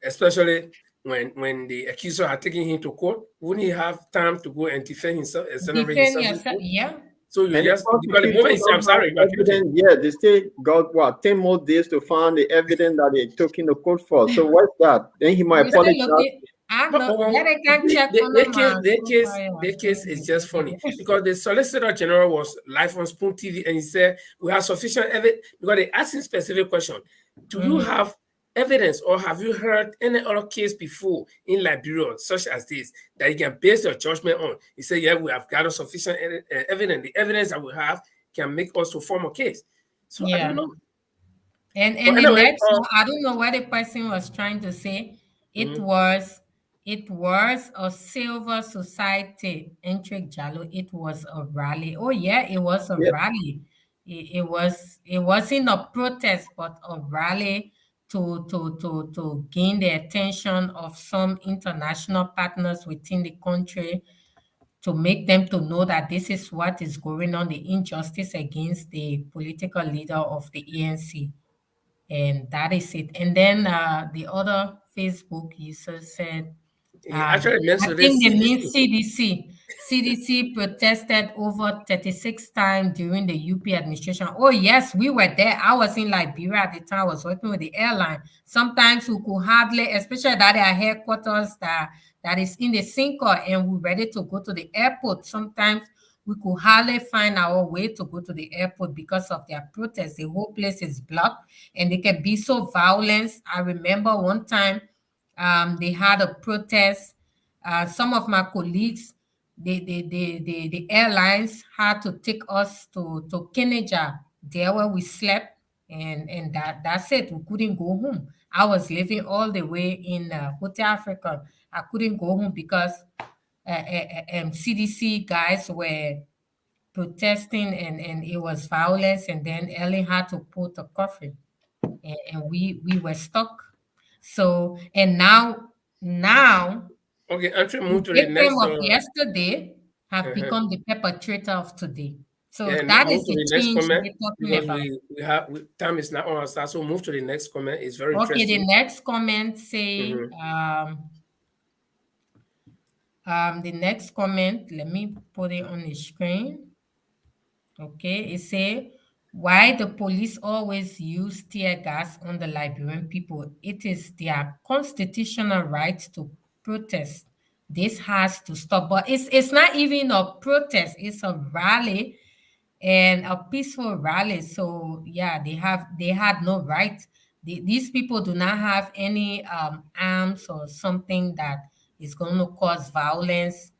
Especially when the accuser had taken him to court, wouldn't he have time to go and defend himself, exonerate Defend himself in yourself. court? Yeah. So you And the just because the prosecutor moment you say I'm don't have sorry, you are guilty. evidence. Yeah, they still got what 10 more days to find the evidence that they took in the court for. So what's that? Then he might We still apologize. looking. I But know that I can check on my profile their or case is Facebook just funny again. because the Solicitor General was live on Spoon TV and he said we have sufficient evidence because they asked him specific question. Do you Mhm. have evidence or have you heard any other case before in Liberia such as this that you can base your judgment on? He said, yeah, we have gathered sufficient evidence. The evidence that we have can make us to form a case. So I don't Yeah. know. But And the anyway, next one, I don't know what the person was trying to say. It mhm. was it was a silver society entry Jalo. It was a rally. Oh yeah, it was a Yeah, rally. It wasn't a protest, but a rally to gain the attention of some international partners within the country to make them to know that this is what is going on, the injustice against the political leader of the ANC, and that is it. And then the other Facebook user said, He actually I mentioned think this they mean CDC. CDC. CDC protested over 36 times during the UP administration. Oh, yes, we were there. I was in Liberia at the time. I was working with the airline. Sometimes we could hardly, especially that their headquarters that is in the sinker and we're ready to go to the airport. Sometimes we could hardly find our way to go to the airport because of their protests. The whole place is blocked and they can be so violent. I remember one time they had a protest. Some of my colleagues, the airlines had to take us to Kenneja, there where we slept, and that's it. We couldn't go home. I was living all the way in Hotel Africa. I couldn't go home because CDC guys were protesting and it was violence, and then Ellen had to put a coffin and we were stuck. So and now Okay, entry the move to the victim next. of yesterday have Uh-huh. become the perpetrator of today. So Yeah, that move is to the the next change comment we're talking because about. time is not on our side. So move to the next comment. It's very Okay, the interesting. next comment say Mhm. the next comment, let me put it on the screen. Okay, it say why the police always use tear gas on the Liberian people. It is their constitutional right to protest. This has to stop. But it's not even a protest, it's a rally and a peaceful rally. So yeah, they had no right. These people do not have any arms or something that is going to cause violence.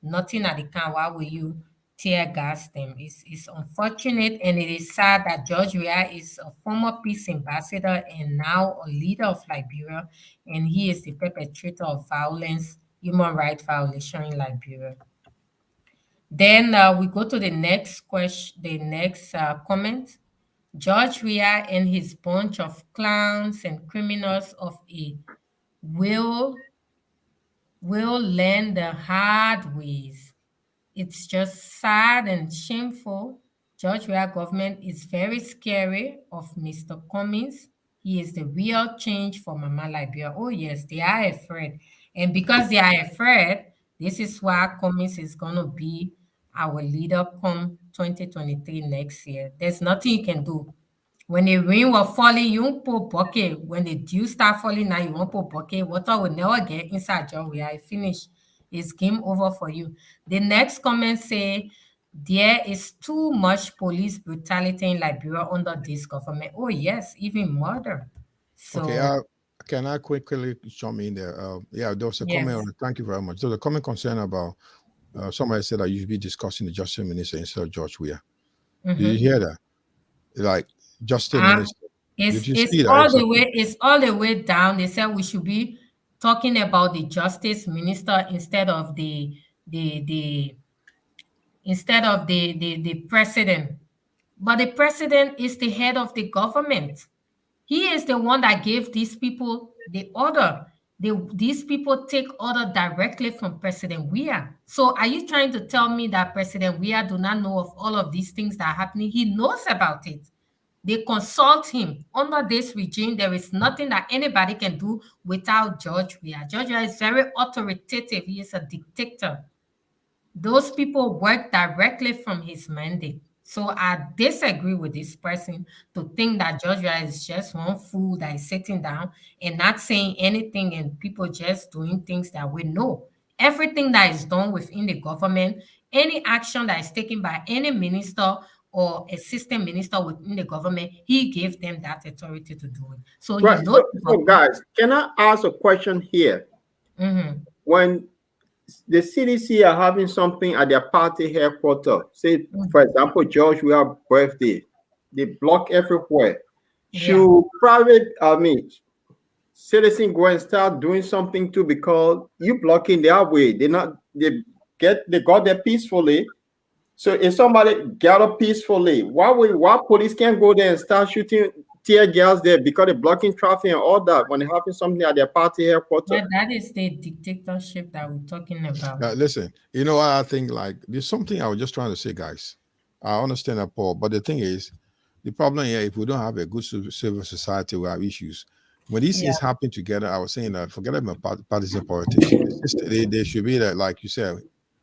Nothing at the can. Why will you tear gas them? It's unfortunate and it is sad that George Weah is a former peace ambassador and now a leader of Liberia, and he is the perpetrator of violence, human rights violation in Liberia. Then we go to the next question, the next comment. George Weah and his bunch of clowns and criminals of a will will learn the hard ways. It's just sad and shameful. George Weah government is very scary of Mr. Cummings. He is the real change for Mama Liberia. Oh yes, they are afraid. And because they are afraid, this is why Cummings is going to be our leader come 2023 next year. There's nothing you can do. When the rain was falling, you won't put bucket. When the dew start falling now, you won't put bucket. Water will never get inside your way. I finish. it's game over for you. The next comment say there is too much police brutality in Liberia under this government. Oh yes, even murder. Okay, So can I quickly jump in there? Yeah, there was a comment yes. on. Thank you very much. There was a comment concern about somebody said that you should be discussing the justice minister instead of George Weah. Did you Mm-hmm. hear that? Like justice Uh, minister. Did you see that? it's all the way down. They said we should be talking about the justice minister instead of the the president. But the president is the head of the government. He is the one that gave these people the order. These people take order directly from President Weah. So are you trying to tell me that President Weah do not know of all of these things that are happening? He knows about it. They consult him. Under this regime, there is nothing that anybody can do without George Weah. George Weah is very authoritative. He is a dictator. Those people work directly from his mandate. So I disagree with this person to think that Georgia is just one fool that is sitting down and not saying anything and people just doing things that we know. Everything that is done within the government, any action that is taken by any minister or assistant minister within the government, he gave them that authority to do it. So he Right. knows So about it. guys, can I ask a question here? Mhm. When the CDC are having something at their party headquarters, say, for Mhm. example, George, we have birthday, they block everywhere. Yeah. Should private, I mean, citizen go and start doing something too because you blocking their way? They got there peacefully. So if somebody got up peacefully, why police can't go there and start shooting tear gas there because they're blocking traffic and all that when they're having something at their party headquarters? Yeah, that is the dictatorship that we're talking about. Listen, you know what I think? Like, there's something I was just trying to say, guys. I understand that, Paul, but the thing is, the problem here, if we don't have a good civil society, we have issues. When these Yeah. things happen together, I was saying that forget about partisan politics. It's just, they should be that, like you said,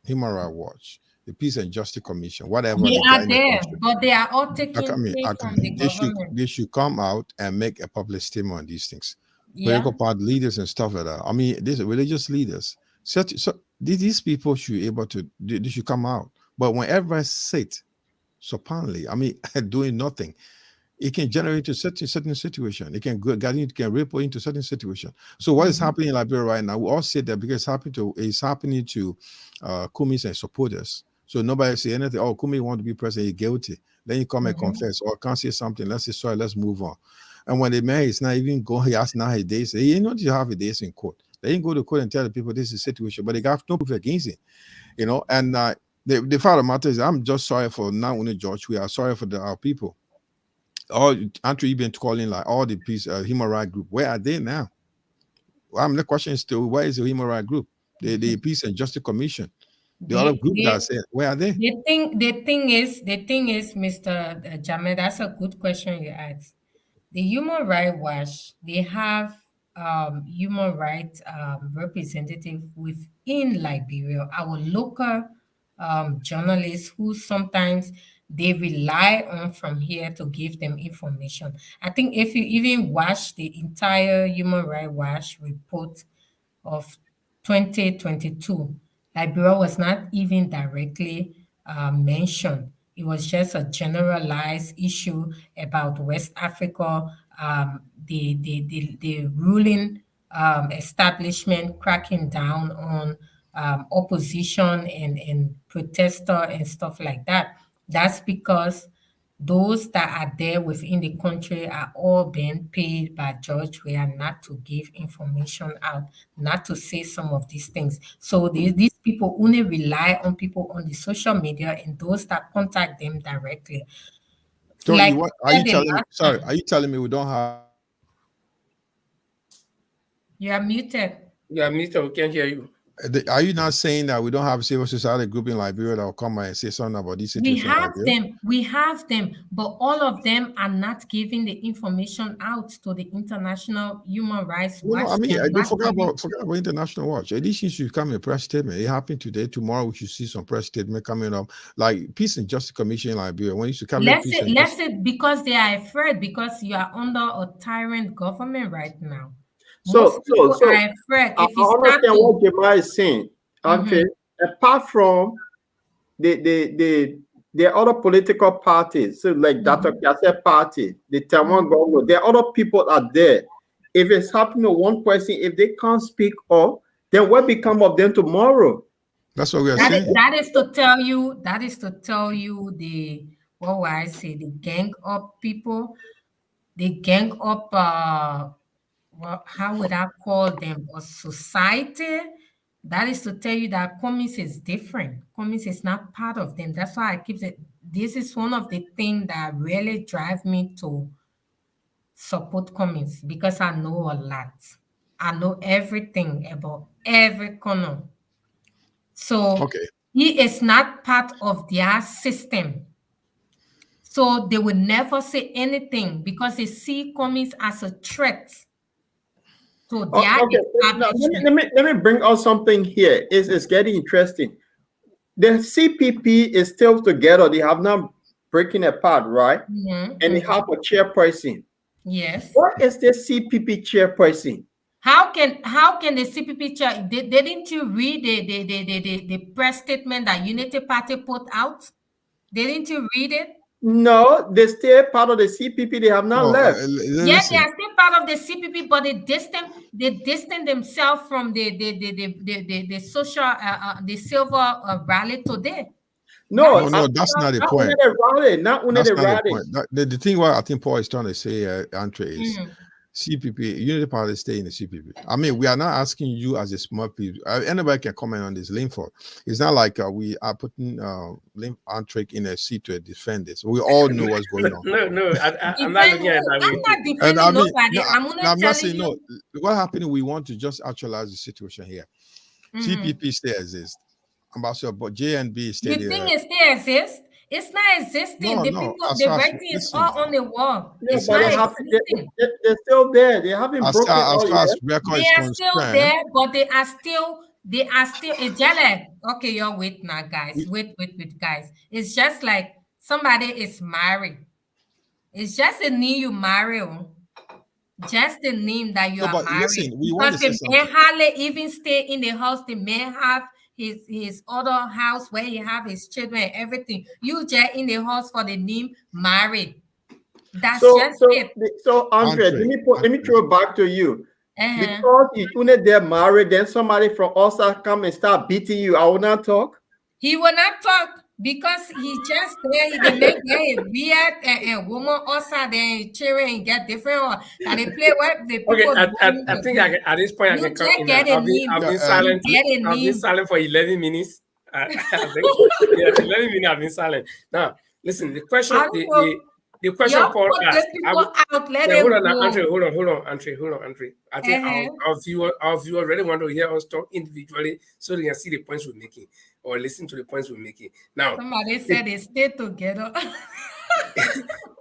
Human Rights Watch, the Peace and Justice Commission, whatever They they got are in the there, country. but they are all I taking mean, pay from the government. they should come out and make a public statement on these things. Political Yeah. party leaders and stuff like that. I mean, these religious leaders. So these people should be able to they should come out. But when everybody sit supinely, I mean, doing nothing, it can generate a certain situation. It can it can ripple into certain situation. So what is Mhm. happening in Liberia right now? We all say that because it's happening to Kumi's and supporters. So nobody say anything. Oh, Kumi want to be president, he's guilty. Then you come and Mhm. confess, or can't say something. Let's say sorry, let's move on. And when the man is not even going, he has 90 days. He ain't not to have a days in court. They didn't go to court and tell the people this is the situation, but they got no proof against it. And the fact of the matter is, I'm just sorry for not only George. We are sorry for our people. All Andrew, you've been calling like all the peace human rights group. Where are they now? The question is still, where is the human rights group? The Peace and Justice Commission, the other They, group that they, said, where are they? the thing is, Mr. Jamed, that's a good question you asked. The Human Rights Watch, they have human rights representative within Liberia, our local journalists who sometimes they rely on from here to give them information. I think if you even watch the entire Human Rights Watch report of 2022, Liberia was not even directly mentioned. It was just a generalized issue about West Africa, the ruling establishment cracking down on opposition and protester and stuff like that. That's because those that are there within the country are all being paid by George Weah not to give information out, not to say some of these things. So these people only rely on people on the social media and those that contact them directly. So Like you what are I you said the telling me? last Sorry, time, are you telling me we don't have you are muted. Yeah, Mister, we can't hear you. are you not saying that we don't have a civil society group in Liberia that will come and say something about this situation in Liberia? We have them, but all of them are not giving the information out to the International Human Rights No, I Watch. They mean, are I don't not giving. forget about international watch. Edition should come a press statement. It happened today. Tomorrow we should see some press statement coming up. Like Peace and Justice Commission in Liberia. When you should come Let's Peace say, and let's Justice. say because they are afraid because you are under a tyrant government right now. So, Most people so are afraid. I If you start understand to, what Jemai is saying. Okay, apart from the other political parties, so like Dr. Kiase party, the Taiwan government, there are other people are there. If it's happening to one person, if they can't speak up, then what become of them tomorrow? That's what we are That is, saying. that is to tell you, that is to tell you the, what will I say, the gang up people, the gang up, well, how would I call them? A society. That is to tell you that commies is different. Commies is not part of them. That's why I keep saying this is one of the things that really drive me to support commies, because I know a lot. I know everything about every corner. So Okay. he is not part of their system. So they will never say anything because they see commies as a threat to their Okay, now establishment. let me bring out something here. It's getting interesting. The CPP is still together. They have not breaking apart, right? And they have a chairperson. Yes. What is the CPP chairperson? How can the CPP chair, didn't you read the press statement that Unity Party put out? Didn't you read it? No, they stay part of the CPP. They have not No, left. Yeah, they listen. are still part of the CPP, but they distance themselves from the social the silver rally today. That No, No, is no, that's not the not only point. the rally, not only That's the not the rally. point. The thing what I think Paul is trying to say, Andre, is Mhm. CPP, Unity Party stay in the CPP. I mean, we are not asking you as a small people. Anybody can comment on this. Linford. It's not like we are putting Andre in a seat to defend this. We all know what's going on. No, I'm not Defend looking at it who? that I'm way. not And I defending mean, nobody. no, I'm only I'm not telling saying no. you. What happened? We want to just actualize the situation here. Mhm. CPP still exists. Ambassador, but JNB is still You think there. it still exists? It's not existing. No, The no. people, As the far as writing is listen, all on the wall. No, It's but not listen. existing. they're still there. They haven't broken As out far as yet. record They is are still concerned, there, but they are still a jelly. Okay, you're wait now, guys. we, Wait, guys. It's just like somebody is married. It's just a name you marry. Just the name that you no, are but listen, married. we want Because to say the man something. hardly even stay in the house. The man have his other house where he have his children and everything. You just in the house for the name married. That's So just so it. so Andre, Andre, let me throw it back to you. Uh-huh. Because you only they're married, then somebody from outside come and start beating you. I will not talk. He will not talk because he just there. The man get a beard and woman outside there cheering and get different one. That they play what the Okay, people doing I for think them. at this point I You can come just in now. get a name. yeah, You get a I've been name. silent for 11 minutes. I think yeah, 11 minutes I've been silent. Now, listen, I don't know. the question Y'all Paul put the asked. people out. Let Yeah, hold them on, now, Andre, go. hold on, Andre. I think Uh-huh. our viewers really want to hear us talk individually so they can see the points we're making or listen to the points we're making. Now, Somebody the, said they stay together.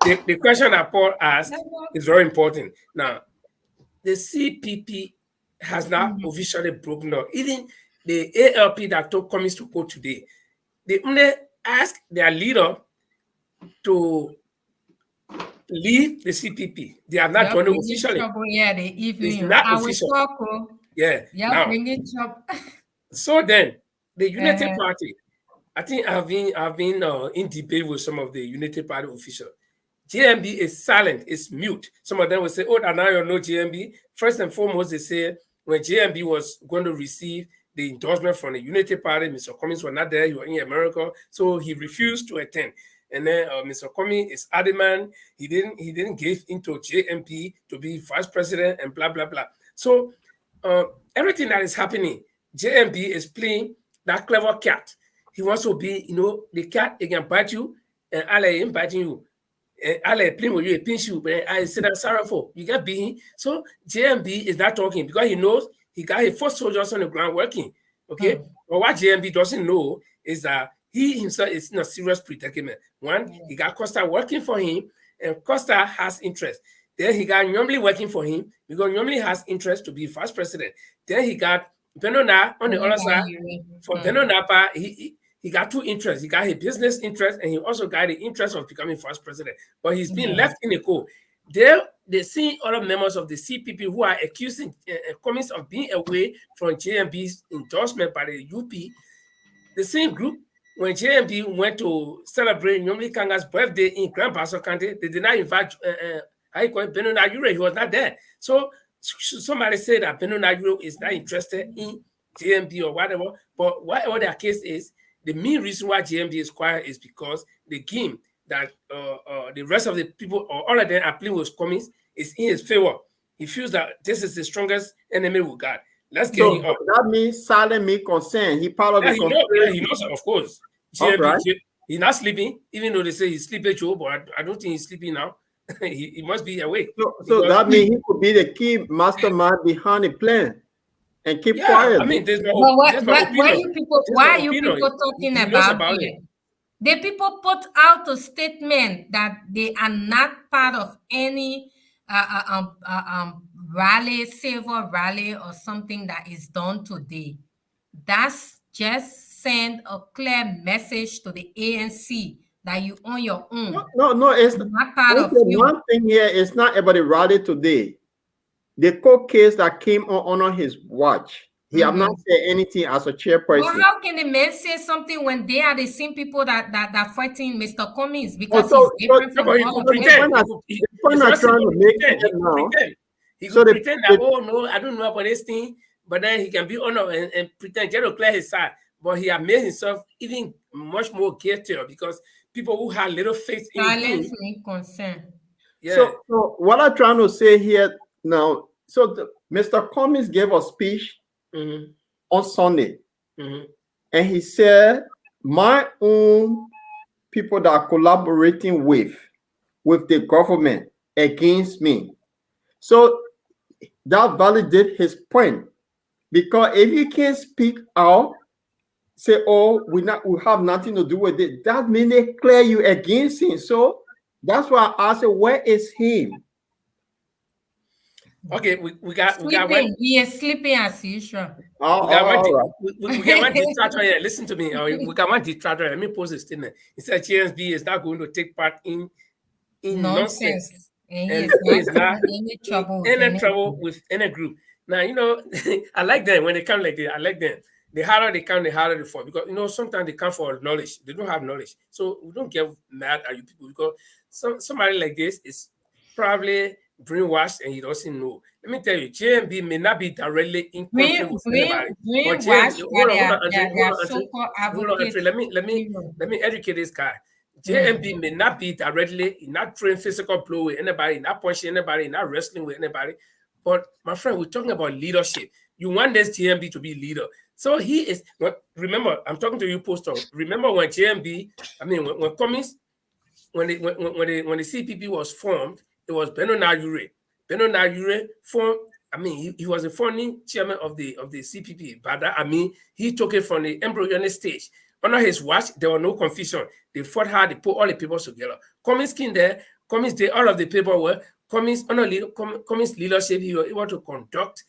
the question that Paul asked is very important. Now, the CPP has not Mhm. officially broken up. Even the ALP that took comings to court today, they only asked their leader to leave the CPP. They have not You're done it bringing officially. trouble here the It's evening. not I will official. talk. Oh. Yeah. You're Now, bringing trouble. so then the Unity Uh-huh. Party, I think I've been in debate with some of the Unity Party officials. JMB is silent, it's mute. Some of them will say, oh, now you know JMB. First and foremost, they say when JMB was going to receive the endorsement from the Unity Party, Mr. Cummings was not there, he was in America, so he refused to attend. And then Mr. Cummings is adamant he didn't give into JMP to be vice president and blah blah blah. So uh, everything that is happening, JMB is playing that clever cat. He wants to be, the cat, he can bite you, and Allah ain't biting you. Ale playing with you, he pinch you, but I said I'm sorry for you got being. So JMB is not talking because he knows he got his first soldiers on the ground working. Okay, Hmm. but what JMB doesn't know is that he himself is in a serious predicament. One, Yeah. he got Costa working for him, and Costa has interest. Then he got Normally working for him because Normally has interest to be vice president. Then he got Benona on the other side. For Benonapa, he got two interests. He got his business interest and he also got the interest of becoming first president. But he's been Yeah. left in the cold. they see other members of the CPP who are accusing Cummings of being away from JMB's endorsement by the UP. The same group, when JMB went to celebrate Yomi Kanga's birthday in Grand Basso County, they did not invite Beno Nayure. He was not there. So somebody said that Beno Nayure is not interested in JMB or whatever. But whatever their case is, the main reason why JMB is quiet is because the game that the rest of the people or all of them are playing with Cummings is in his favor. He feels that this is the strongest enemy we got. Let's get him up. That means silent me concern. He part of the conspiracy. He knows, of course. Right. He's not sleeping, even though they say he's sleeping, Joe, but I don't think he's sleeping now. he must be awake. So that means he could be the key mastermind behind the plan and keep quiet. I mean, why are you people talking about it? The people put out a statement that they are not part of any rally, silver rally or something that is done today. That's just send a clear message to the ANC that you on your own. No, it's not part of you. One thing here is not about the rally today. The court case that came on his watch. He have not said anything as a chairperson. Well, how can the man say something when they are the same people that are fighting Mr. Cummings? Because he's different from all of them. He could pretend that, oh no, I don't know about this thing, but then he can be honored and pretend just to clear his side. But he has made himself even much more guiltier because people who have little faith in him. Concern. Yeah. So what I'm trying to say here now, Mr. Cummings gave a speech on Sunday, and he said, my own people that are collaborating with the government against me. So that validates his point, because if you can't speak out, say, oh, we have nothing to do with it, that means they clear you against him. So that's why I asked, where is him? Okay, we got one. He is sleeping as usual. We got one detractor here. Listen to me. We got one detractor. Let me post a statement. He said GSB is not going to take part in nonsense. And he is not in any trouble with any group. Now, I like them when they come like that. I like them. The harder they come, the harder they fall. Because, sometimes they come for knowledge. They don't have knowledge. So we don't get mad at you people, because somebody like this is probably brainwashed and he doesn't know. Let me tell you, JMB may not be directly in conflict with anybody. Let me educate this guy. JMB may not be directly, not throwing physical blow with anybody, not punching anybody, not wrestling with anybody. But my friend, we're talking about leadership. You want this JMB to be leader. So he is. Remember, I'm talking to you, Postal. Remember when when Cummings, when the CPP was formed, it was Beno Nayure. Beno Nayure formed. He was the founding chairman of the CPP. But he took it from the embryonic stage. Under his watch, there was no confusion. They fought hard. They put all the papers together. Cummings came there. Cummings did all of the paperwork. Cummings leadership, he was able to conduct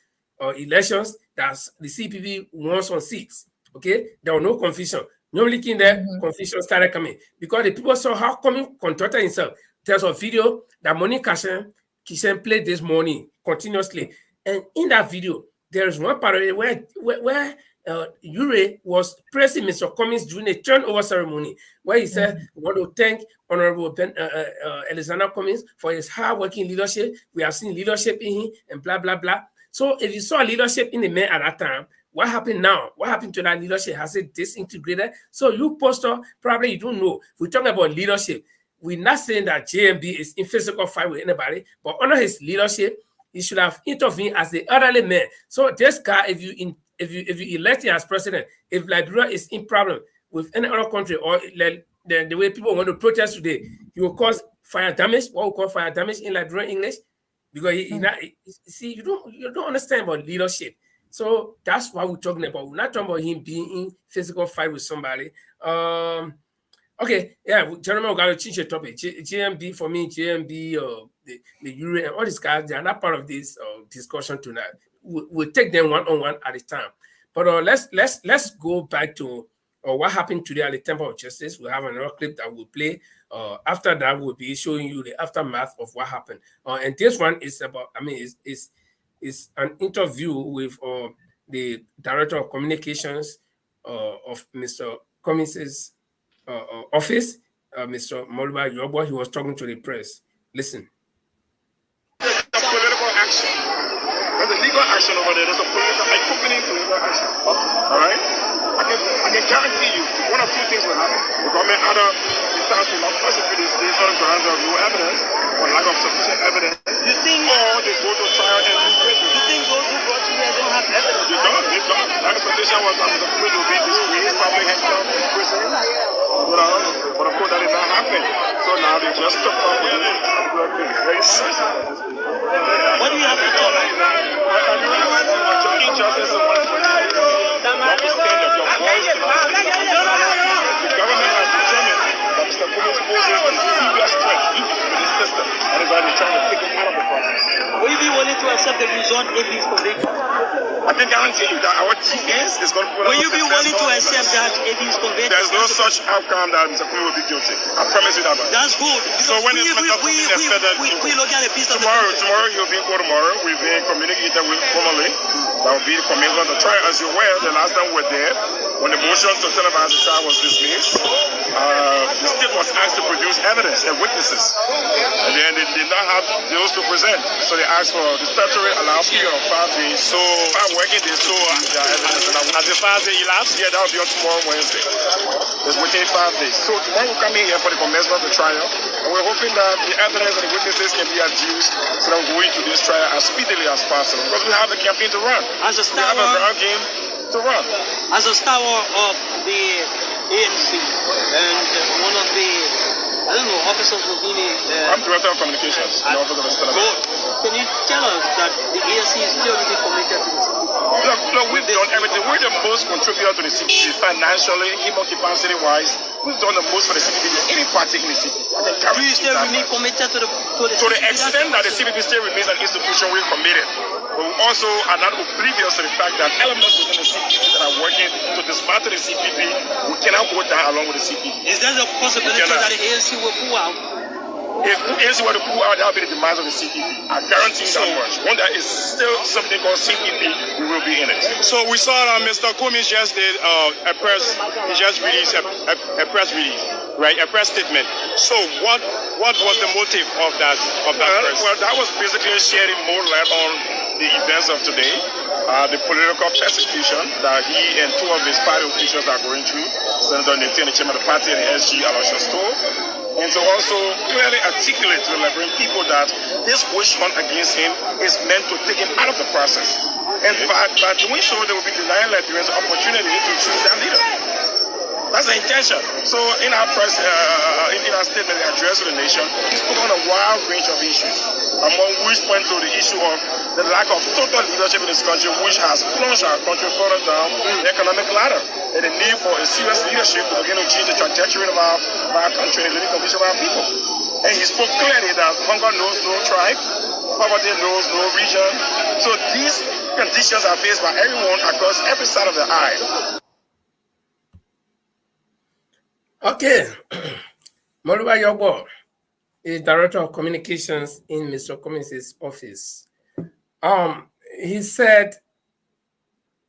elections that the CPP won some seats. Okay, there was no confusion. Nobody came there. Confusion started coming because the people saw how Cummings conducted himself. There's a video that Monique Kishen played this morning continuously, and in that video, there is one part where Ure was praising Mr. Cummings during a turnover ceremony, where he said, "We want to thank Honorable Alexander Cummings for his hard-working leadership. We have seen leadership in him, and blah blah blah." So, if you saw leadership in the man at that time, what happened now? What happened to that leadership? Has it disintegrated? So, you, Pastor, probably you don't know. We're talking about leadership. We're not saying that JMB is in physical fight with anybody, but under his leadership, he should have intervened as the elderly man. So, this guy, if you elect him as president, if Liberia is in problem with any other country, or the way people want to protest today, he will cause fire damage. What we call fire damage in Liberian English, because you don't understand about leadership. So that's what we're talking about. We're not talking about him being in physical fight with somebody. Okay, yeah, gentlemen, we got to change the topic. JMB for me, JMB, the Ure, and all these guys, they are not part of this discussion tonight. We'll take them one-on-one at a time. But let's go back to what happened today at the Temple of Justice. We have another clip that we'll play. After that, we'll be showing you the aftermath of what happened. And this one is about, I mean, is an interview with the Director of Communications of Mr. Cummins's office, Mr. Moluba Yobo. He was talking to the press. Listen. Political action. There's a legal action over there. There's a accompanying political action. All right? I can guarantee you one of two things will happen. The government either decides to not prosecute this case on the grounds of no evidence or lack of sufficient evidence, You think or they go to trial and lose prison. you think those who brought you here don't have evidence? They don't. My expectation was that the police will be disgraced, probably handcuffed in prison. But of course that did not happen. So now they just took up with it. Very sensitive. What do you have to tell me? Injustice is one of the government has determined that Mr. Cummins poses a serious threat to the system and is already trying to take him out of the process. Will you be willing to accept the result if he's convicted? I can guarantee you that our defense is going to put Will you be willing to accept that if he's convicted? There's no such outcome that Mr. Cummins will be guilty. I promise you that. That's good. So when is Mr. Cummins expected? We look at a piece of Tomorrow he'll be in court tomorrow. We've been communicated with formally. That will be the commencement of the trial. As you're aware, the last time we were there, when the motion to televise the trial was dismissed, the state was asked to produce evidence and witnesses. And then they did not have those to present. So they asked for the statutory allowed period of 5 days. So 5 working days, so their evidence. And as the 5 day elapsed, yeah, that will be on tomorrow, Wednesday. It's within 5 days. So tomorrow we're coming here for the commencement of the trial. And we're hoping that the evidence and the witnesses can be adduced so that we're going to this trial as speedily as possible. Because we have a campaign to run. As a We have a ground game to run. As a star of the ANC and one of the, I don't know, officers will be I'm Director of Communications in the Office of the State. Can you tell us that the ANC is still really committed to this? Look, we've done everything. We're the most contributor to the CPP financially, human capacity wise. We've done the most for the CPP in any particular CPP. Do you still remain committed to the To the extent that the CPP still remains an institution, we're committed. But we also are not oblivious to the fact that elements within the CPP that are working to dismantle the CPP, we cannot go down along with the CPP. Is there a possibility that the ANC will pull out? If the ANC were to pull out, that will be the demise of the CPP. I guarantee you that much. One that is still something called CPP, we will be in it. So we saw that Mr. Cummins just did a press, he just released a press release, right? A press statement. So what was the motive of that press? Well, that was basically shedding more light on the events of today, the political persecution that he and 2 of his party officials are going through, Senator Nate, the chairman of the party, and the SG, Aloysius Stowe. And to also clearly articulate to the Liberian people that this witch hunt against him is meant to take him out of the process. And by doing so, they will be denying Liberians the opportunity to choose their leader. That's the intention. So in our press, in our statement address to the nation, he spoke on a wide range of issues, among which point to the issue of the lack of total leadership in this country, which has plunged our country further down the economic ladder, and the need for a serious leadership to begin to change the trajectory of our country and the living condition of our people. And he spoke clearly that hunger knows no tribe, poverty knows no region. So these conditions are faced by everyone across every side of the aisle. Okay. Moluba Yobo is Director of Communications in Mr. Cummins's office. He said,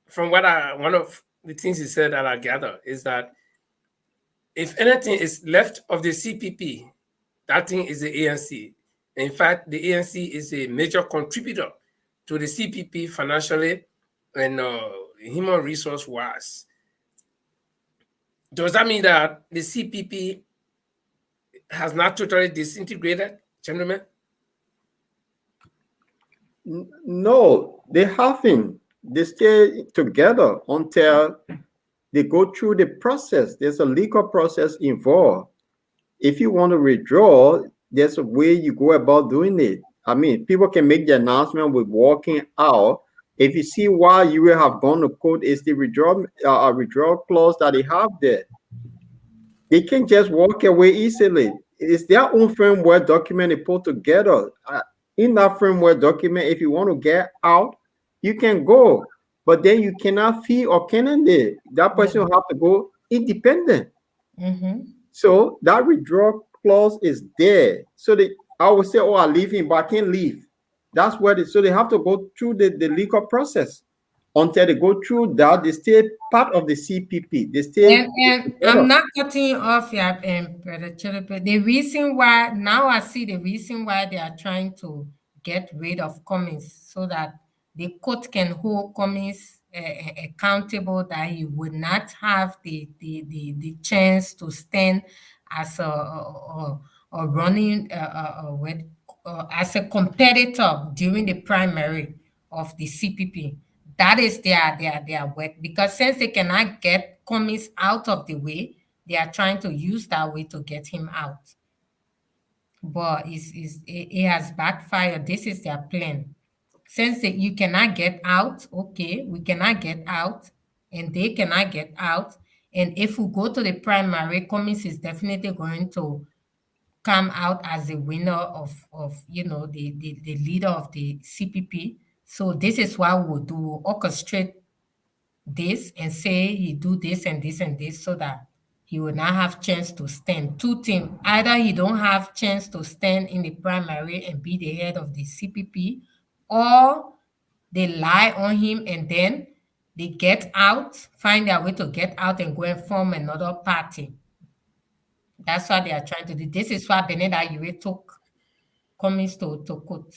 from what one of the things he said that I gather is that if anything is left of the CPP, that thing is the ANC. In fact, the ANC is a major contributor to the CPP financially and human resource wise. Does that mean that the CPP has not totally disintegrated, gentlemen? No, they haven't. They stay together until they go through the process. There's a legal process involved. If you want to withdraw, there's a way you go about doing it. I mean, people can make the announcement with walking out. If you see why you will have gone to court, is the withdrawal clause that they have there. They can just walk away easily. It's their own framework document they put together. In that framework document, if you want to get out, you can go. But then you cannot fee or candidate. That person will have to go independent. Mm-hmm. So that withdrawal clause is there. So they, I would say, oh, I'm leaving, but I can't leave. That's where so they have to go through the legal process. Until they go through that, they stay part of the CPP. They stay And I'm together. not cutting you off, yeah, Brother Chilipe. The reason why now I see the reason why they are trying to get rid of Cummings so that the court can hold Cummings accountable, that he would not have the chance to stand as a running as a competitor during the primary of the CPP. That is their work, because since they cannot get Cummings out of the way, they are trying to use that way to get him out. But it has backfired. This is their plan. Since you cannot get out, okay, we cannot get out, and they cannot get out. And if we go to the primary, Cummings is definitely going to come out as the winner of the leader of the CPP. So this is what we'll do. We'll orchestrate this and say he do this and this and this so that he will not have chance to stand. Two things: either he don't have chance to stand in the primary and be the head of the CPP, or they lie on him and then they get out, find their way to get out and go and form another party. That's what they are trying to do. This is why Beneda Yue took Cummings to court.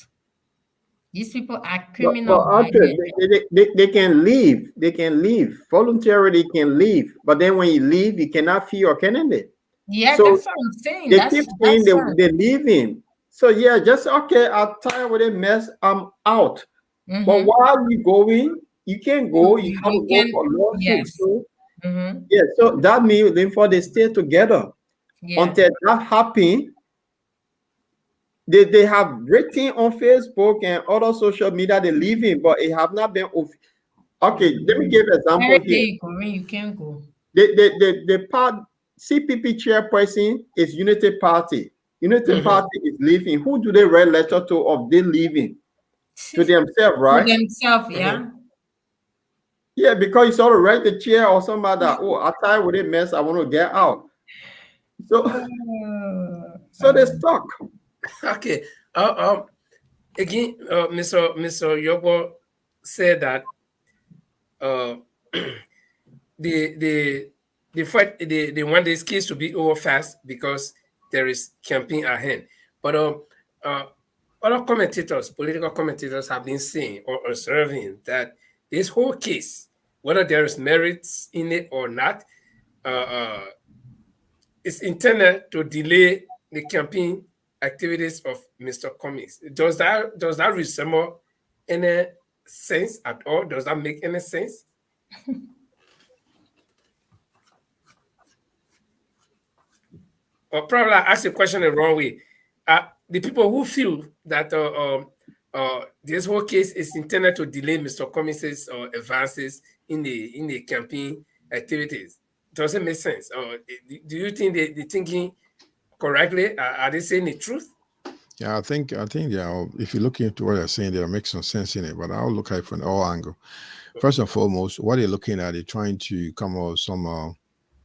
These people are criminal But actually, minded. they can leave. They can leave voluntarily. They can leave, but then when you leave, you cannot feel your candidate. Yeah, So that's what I'm saying. they keep saying That's what. they're leaving. So yeah, just okay. I'm tired with the mess. I'm out. But Mm-hmm. while you going, you can't go. You have You to go can, for lawsuit. yes. So Mm-hmm. yeah, so that means therefore they stay together Yeah. until that happen. They have written on Facebook and other social media they're leaving, but it have not been okay. Let me give an example Eric, there here. you go. When you can go. The part CPP chairperson is Unity Party. Unity Mhm. Party is leaving. Who do they write letter to of they leaving? To themselves, To right? themselves, Mhm. yeah. Yeah, because you sort of write the chair or somebody that, oh, I tired with it mess, I want to get out. So so they stuck. Okay. Again, Mr. Yobo said that uh, the the the fight they want this case to be over fast because there is campaign at hand. But uh, other commentators, political commentators, have been saying or observing that this whole case, whether there is merits in it or not, uh, uh, is intended to delay the campaign activities of Mr. Cummings. Does that resemble any sense at all? Does that make any sense? Or probably I asked the question the wrong way. The people who feel that this whole case is intended to delay Mr. Cummings's advances in the campaign activities, does it make sense? Or do you think they're thinking correctly? Are they saying the truth? Yeah, I think yeah. If you look into what they're saying, they'll make some sense in it. But I'll look at it from all angles. First and foremost, what they're looking at, they're trying to come up with some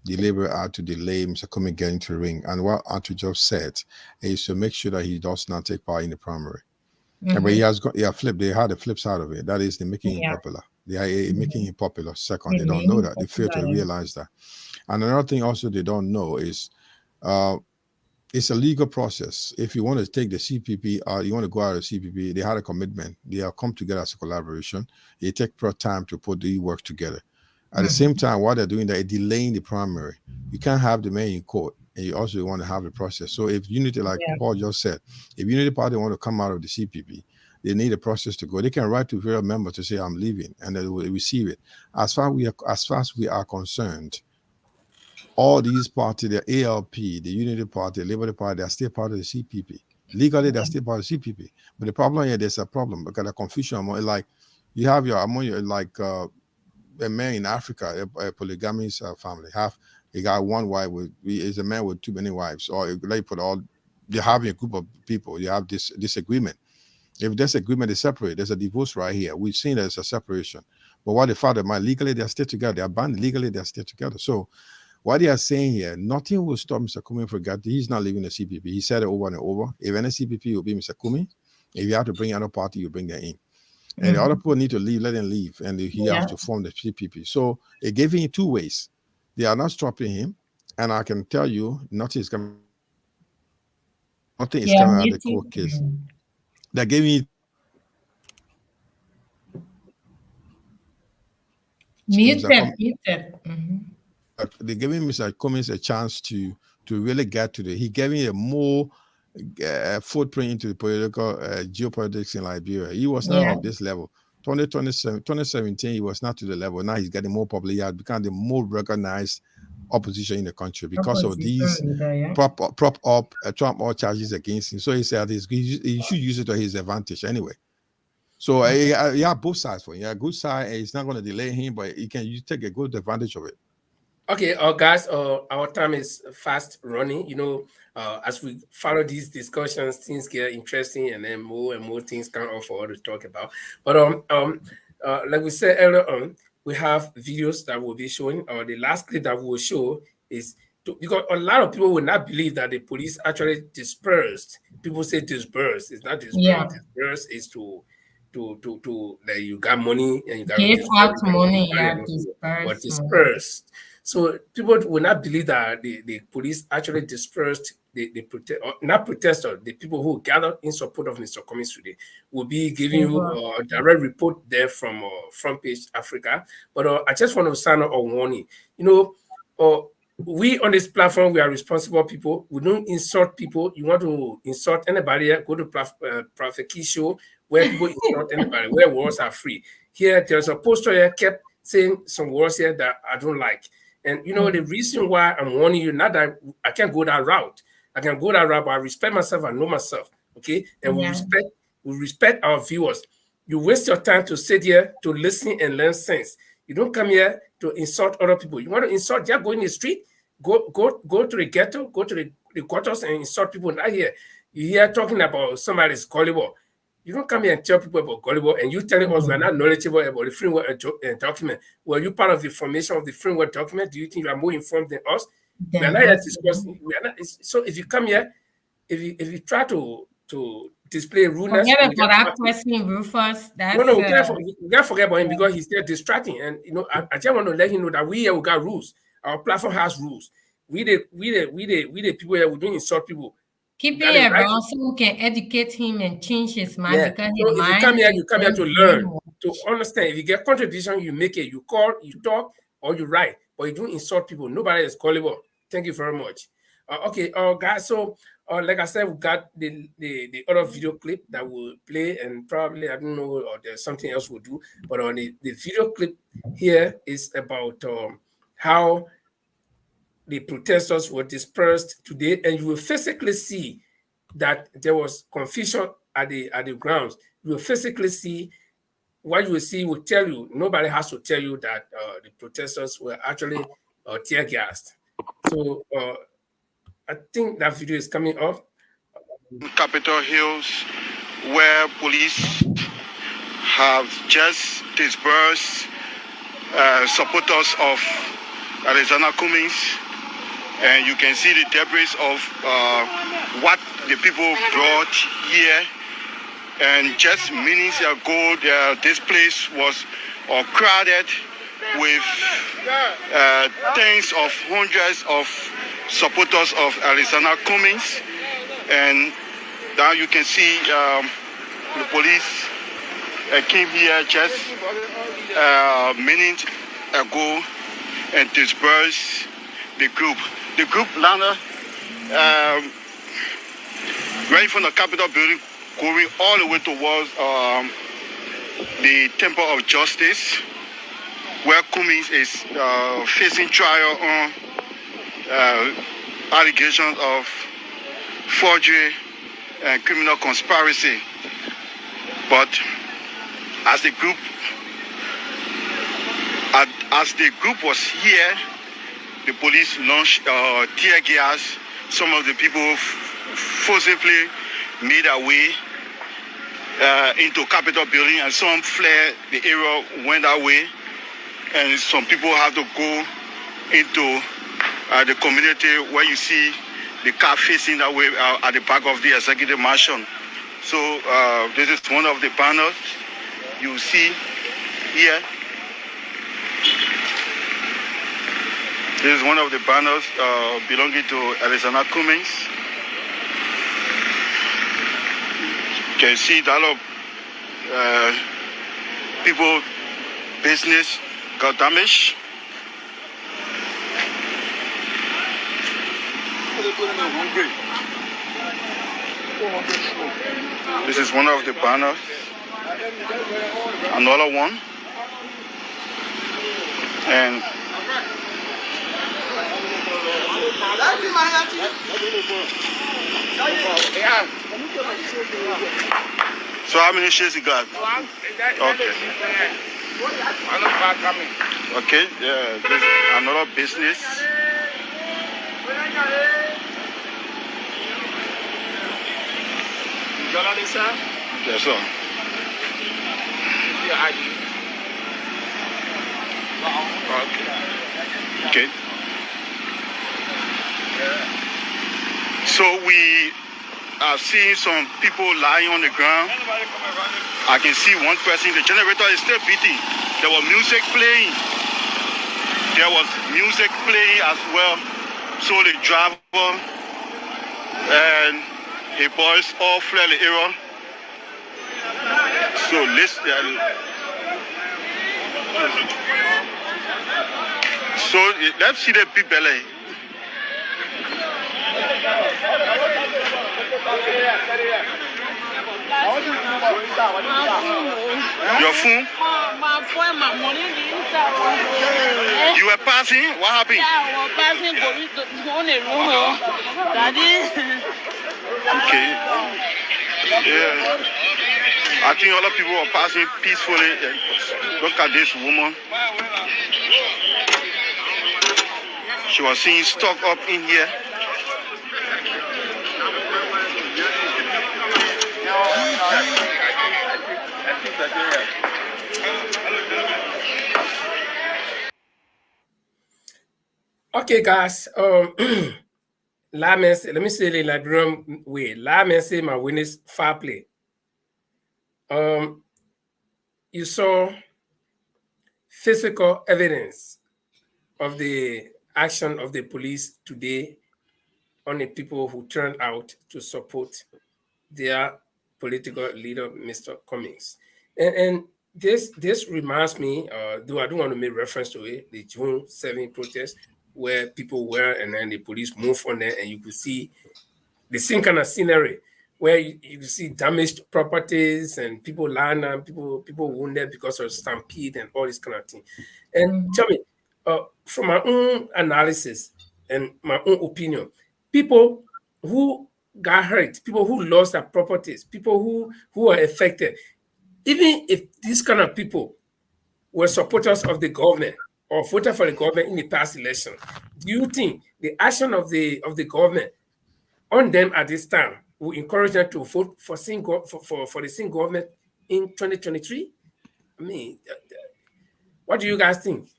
deliberate act to delay Mr. Comey getting to the ring. And what Arthur just said is to make sure that he does not take part in the primary. But he Mm-hmm. has got flip. They had the flip side of it. That is, they're making him Yeah. popular. They are making him popular. Second, They they don't made know him that. They fail to popular. realize that. And another thing also they don't know is uh, it's a legal process. If you want to take the CPP, you want to go out of the CPP, they had a commitment. They have come together as a collaboration. It takes time to put the work together. At the same Mm-hmm. time, while they're doing that, they're delaying the primary. You can't have the man in court, and you also want to have the process. So if Unity, like Yeah. Paul just said, if Unity Party want to come out of the CPP, they need a process to go. They can write to various members to say I'm leaving, and they will receive it. As far as we are concerned, all these parties, the ALP, the Unity Party, the Liberty Party, they're still part of the CPP. Legally, they're still part of the CPP. But the problem here, there's a problem because the confusion among, like, you have among your, like, a man in Africa, a polygamous family, he got one wife is a man with too many wives, or like put all, you have a group of people, you have this disagreement. If this agreement is separate, there's a divorce right here. We've seen there's a separation. But what the father might legally, they're still together. They're bound legally, they're still together. So What they are saying here, nothing will stop Mr. Kumi from getting. He's not leaving the CPP. He said it over and over. If any CPP will be Mr. Kumi, if you have to bring another party, you bring them in. And the other people need to leave, let them leave, and he has to form the CPP. So it gave him 2 ways. They are not stopping him, and I can tell you, nothing is coming out of the court case. They're giving muted. They're giving Mr. Cummings a chance to really get to he gave me a more footprint into the political geopolitics in Liberia. He was not on this level. 2017, he was not to the level. Now he's getting more popular. He has become the more recognized opposition in the country because of these prop up Trump all charges against him. So he said he should use it to his advantage anyway. So you have both sides for him. Yeah, good side, it's not going to delay him, but you take a good advantage of it. Okay, guys, our time is fast running. As we follow these discussions, things get interesting, and then more and more things come up for us to talk about. But like we said earlier on, we have videos that will be showing. The last clip that we will show is because a lot of people will not believe that the police actually dispersed. People say dispersed. It's not dispersed. Yeah. Dispersed is to that you got money and you got Give out money, but dispersed. So people will not believe that the police actually dispersed not protesters, the people who gathered in support of Mr. Cummings today will be giving you a direct report there from Front Page Africa. But I just want to sign up a warning. We on this platform, we are responsible people. We don't insult people. You want to insult anybody, go to Prophet Key Show where people insult anybody, where words are free. Here, there's a poster here kept saying some words here that I don't like. And the reason why I'm warning you, not that I can't go that route. I can go that route, but I respect myself, I know myself. Okay. And we respect our viewers. You waste your time to sit here to listen and learn sense. You don't come here to insult other people. You want to insult, just go in the street, go to the ghetto, go to the quarters and insult people. Not here. You hear talking about somebody's gullible. You don't come here and tell people about gullible, and you telling us we're not knowledgeable about the framework document. Were you part of the formation of the framework document? Do you think you are more informed than us? We are not here discussing. So if you come here, if you try to display rudeness, forget about that person, Rufus. We can't forget about him because he's there distracting. And I just want to let him know that we got rules. Our platform has rules. We the people here, we don't insult people. Keep it around so we can educate him and change his mind. Because so if you come here to learn, to understand. If you get contribution, you make it. You call, you talk, or you write. But you don't insult people. Nobody is callable. Thank you very much. Okay, guys. So, like I said, we got the other video clip that we'll play, and probably I don't know, or there's something else we'll do. But on the video clip here is about how the protesters were dispersed today, and you will physically see that there was confusion at the grounds. You will physically see what you will see will tell you. Nobody has to tell you that the protesters were actually tear gassed. So I think that video is coming up. Capitol Hills, where police have just dispersed supporters of Alexander Cummings. And you can see the debris of what the people brought here. And just minutes ago, this place was crowded with tens of hundreds of supporters of Alexander Cummings. And now you can see the police came here just minutes ago and dispersed the group. The group landed right from the Capitol building, going all the way towards the Temple of Justice, where Cummings is facing trial on allegations of forgery and criminal conspiracy. But as the group was here, the police launched tear gas. Some of the people forcibly made their way into Capitol building, and some fled the area, went that way, and some people had to go into the community where you see the car facing that way at the back of the executive mansion. So this is one of the banners you see here. This is one of the banners belonging to Alexander Cummings. You can see that lot of people, business got damaged. This is one of the banners. Another one. And so how many shares you got? Okay. Okay, yeah, this is another business. Yes, sir. Okay. So we are seeing some people lying on the ground. I can see one person, the generator is still beating. There was music playing. As well. So the driver and the boys all fled the area. So let's see the big belly. Your phone? My phone, my money inside. You were passing? What happened? Yeah, I was passing going the road. Daddy. Okay. Yeah. I think other people were passing peacefully. Look at this woman. She was seeing stock up in here. Okay, guys. Let me say the Liberian way. Let me say my witness fair play. You saw physical evidence of the action of the police today on the people who turned out to support their political leader, Mr. Cummings. And this reminds me, though I don't want to make reference to it, the June 7 protest where people were and then the police moved on there and you could see the same kind of scenery where you see damaged properties and people lying down, people wounded because of stampede and all this kind of thing. And tell me, from my own analysis and my own opinion, people who got hurt, people who lost their properties, people who are affected, even if these kind of people were supporters of the government or voted for the government in the past election, do you think the action of the government on them at this time will encourage them to vote for the same government in 2023? I mean, what do you guys think?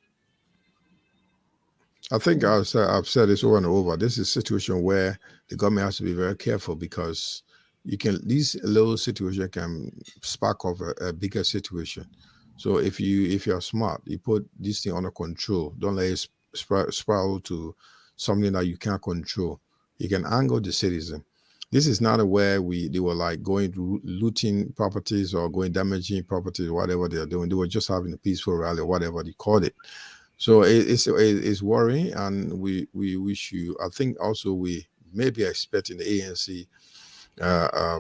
I think I've said this over and over. This is a situation where the government has to be very careful because these little situations can spark off a bigger situation. So if you're smart, you put this thing under control. Don't let it spiral to something that you can't control. You can angle the citizen. This is not where they were like going looting properties or going damaging properties, whatever they are doing. They were just having a peaceful rally, whatever they called it. So it's worrying, and we wish you. I think also we may be expecting the ANC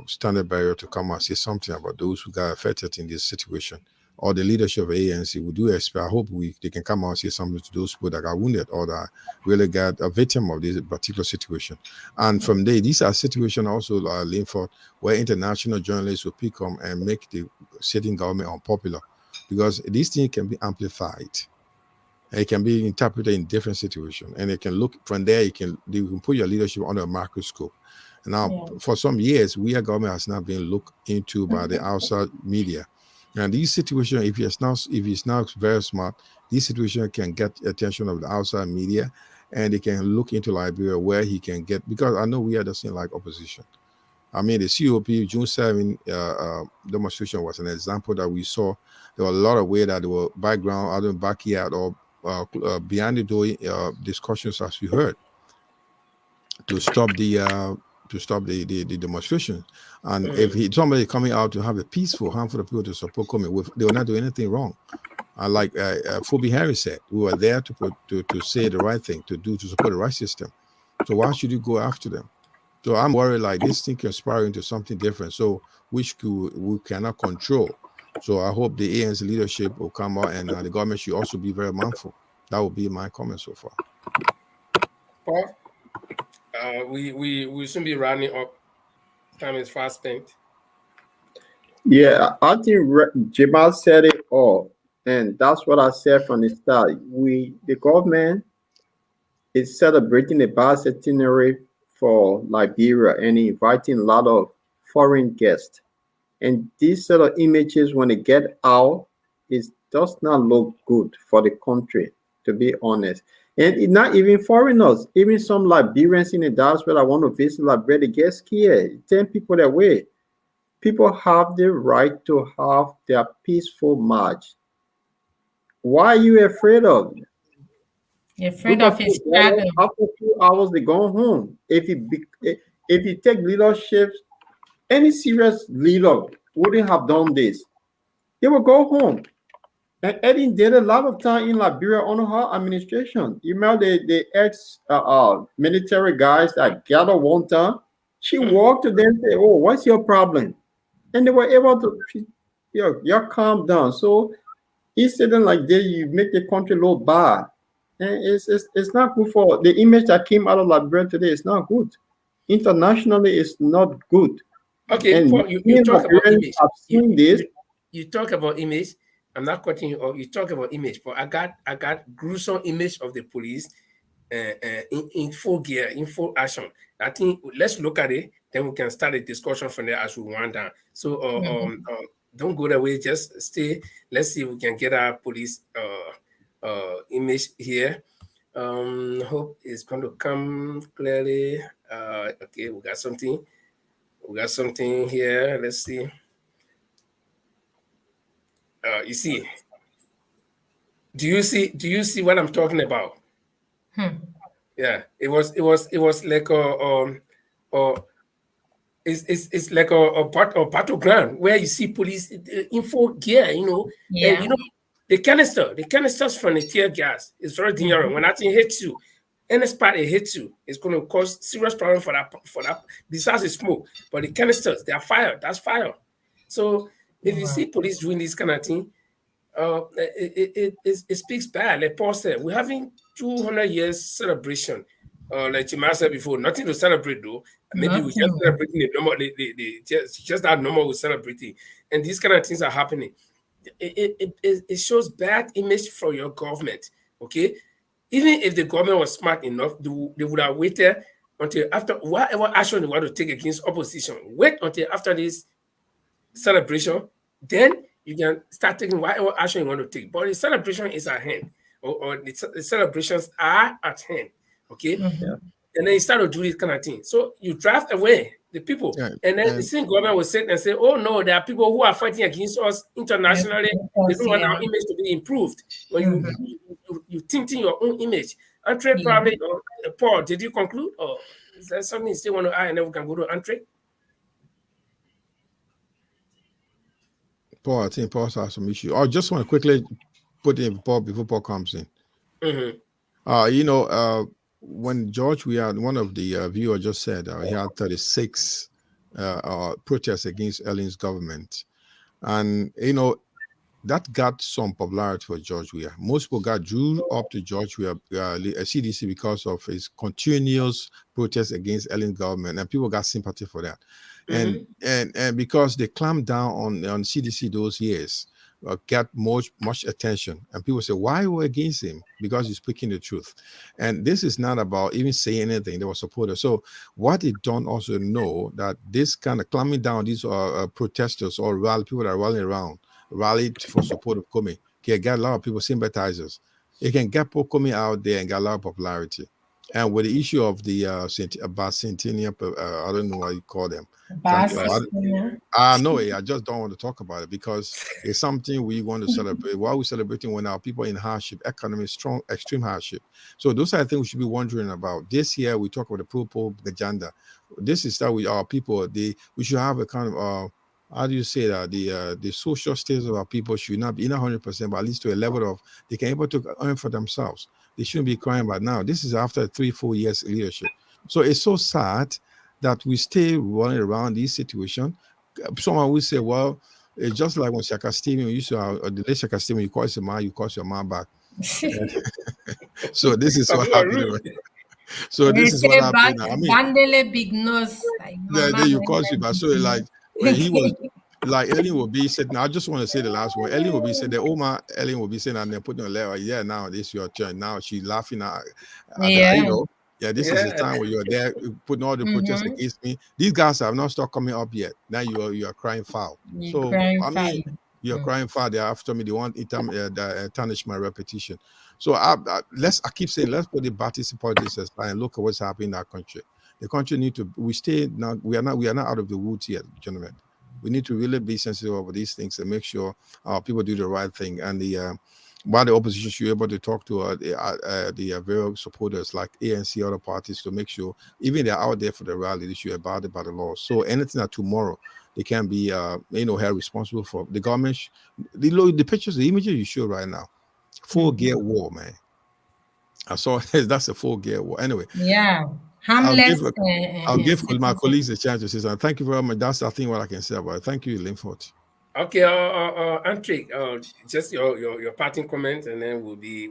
standard barrier to come and say something about those who got affected in this situation, or the leadership of ANC. We do expect. I hope they can come out and say something to those people that got wounded or that really got a victim of this particular situation. And from there, these are situations also Linford, where international journalists will pick up and make the sitting government unpopular, because these things can be amplified. It can be interpreted in different situations, and it can look from there. You can put your leadership under a microscope. Now, for some years, our government has not been looked into by the outside media. And these situations, if it's not very smart, these situations can get attention of the outside media, and they can look into Liberia where he can get, because I know we are the same like opposition. I mean, the COP June 7 demonstration was an example that we saw. There were a lot of way that there were background, either backyard or behind the door discussions, as we heard, to stop the demonstration. And if somebody coming out to have a peaceful, harmful people to support coming with, they will not do anything wrong. Like Phoebe Harris said, we were there to say the right thing, to support the right system. So why should you go after them? So I'm worried like this thing conspiring into something different. So which we cannot control. So I hope the ANC leadership will come out, and the government should also be very mindful. That will be my comment so far. Paul, we soon be running up. Time is fast spent. Yeah, I think Jamal said it all, and that's what I said from the start. The government is celebrating a bicentenary for Liberia and inviting a lot of foreign guests. And these sort of images, when they get out, it does not look good for the country, to be honest. And not even foreigners, even some Liberians in the diaspora that want to visit Liberia, they get scared. 10 people away. People have the right to have their peaceful march. Why are you afraid of? You're afraid of his shadow. After 2 hours, they go home. If you take leadership, any serious leader wouldn't have done this. They will go home. And Eddie did a lot of time in Liberia under her administration. You remember the ex military guys that gathered one time? She walked to them and said, "Oh, what's your problem?" And they were able to, you're calm down. So instead of like this, you make the country look bad. And it's not good for the image that came out of Liberia today. It's not good. Internationally, it's not good. Okay, And Paul, you talk about Liberians image. have seen this. You talk about image. I'm not cutting you off. You talk about image, but I got gruesome image of the police in full gear, in full action. I think let's look at it, then we can start a discussion from there as we wind down. So don't go that way. Just stay. Let's see if we can get our police image here. Hope it's going to come clearly. Okay, we got something. We got something here. Let's see. You see. Do you see what I'm talking about? Yeah, it was like it's like a battleground where you see police in full gear, Yeah. and the canisters from the tear gas is very dangerous. When that thing hits you, any spot it hits you, it's going to cause serious problem for that. Besides the smoke, but the canisters, they are fire. That's fire. So if you see police doing this kind of thing, it speaks bad. Like Paul said, we're having 200 years celebration. Like Chima said before, nothing to celebrate though. Maybe we're just celebrating the normal, just that normal we're celebrating, and these kind of things are happening. It shows bad image for your government. Okay, even if the government was smart enough, they would have waited until after whatever action they want to take against opposition. Wait until after this celebration, then you can start taking whatever action you want to take. But the celebration is at hand, or the celebrations are at hand. Okay, and then you start to do this kind of thing. So you draft away the people, and then the same government will sit and say, "Oh no, there are people who are fighting against us internationally. They don't want our image to be improved." When you think in your own image, Andre probably, Paul, did you conclude, or is there something you still want to add, and then we can go to Andre? Paul, I think Paul has some issue. I just want to quickly put in Paul before Paul comes in. When George, we had one of the viewer just said he had 36 protests against Ellen's government, and that got some popularity for George Weah. Most people got drew up to George Weah, CDC, because of his continuous protests against Ellen's government, and people got sympathy for that. And because they clamped down on CDC those years, got much attention, and people say, why were against him? Because he's speaking the truth. And this is not about even saying anything. They were supporters. So what they don't also know that this kind of clamping down these protesters or people that are rallied for support of Comey can get a lot of people sympathizers. It can get Paul Comey out there and get a lot of popularity. And with the issue of the about centennial, I don't know what you call them. Bas, No, I just don't want to talk about it because it's something we want to celebrate. Why are we celebrating when our people in hardship, economy, strong, extreme hardship? So those are the things we should be wondering about. This year we talk about the propaganda. This is that we our people. We should have a kind of how do you say that the social status of our people should not be in 100%, but at least to a level of they can able to earn for themselves. They shouldn't be crying about now. This is after 3-4 years leadership. So it's so sad that we stay running around this situation. Someone will say, well, it's just like when Shaka Steven used to have the late Shaka Steven, you call your man, you call your man back. So this is what happened. So this is what happened. I mean, Bandele big nose. Like there you call you back. So like when he was like Ellen will be said, now I just want to say the last one. Ellen will be said the Oma Ellen will be saying and then putting on letter, yeah, now this is your turn. Now she's laughing at yeah. you know. Yeah, this is the time where you're there putting all the protests against me. These guys have not stopped coming up yet. Now you are crying foul. So I mean, you're crying foul. They're after me. They want to tarnish my repetition. So I keep saying let's put the partisan politics aside and look at what's happening in our country. The country need to. We are not out of the woods yet, gentlemen. We need to really be sensitive over these things and make sure our people do the right thing. And while the opposition should be able to talk to the various supporters like ANC, other parties to make sure even they're out there for the rally, they should abide by the law. So anything that tomorrow they can be held responsible for. The government, the pictures, the images you show right now, full gear war, man. I saw that's a full gear war. Anyway, yeah. I'll give my colleagues a chance to say something. Thank you very much. That's I think what I can say about it. Thank you, Linford. Okay, Andre, just your parting comment, and then we'll be.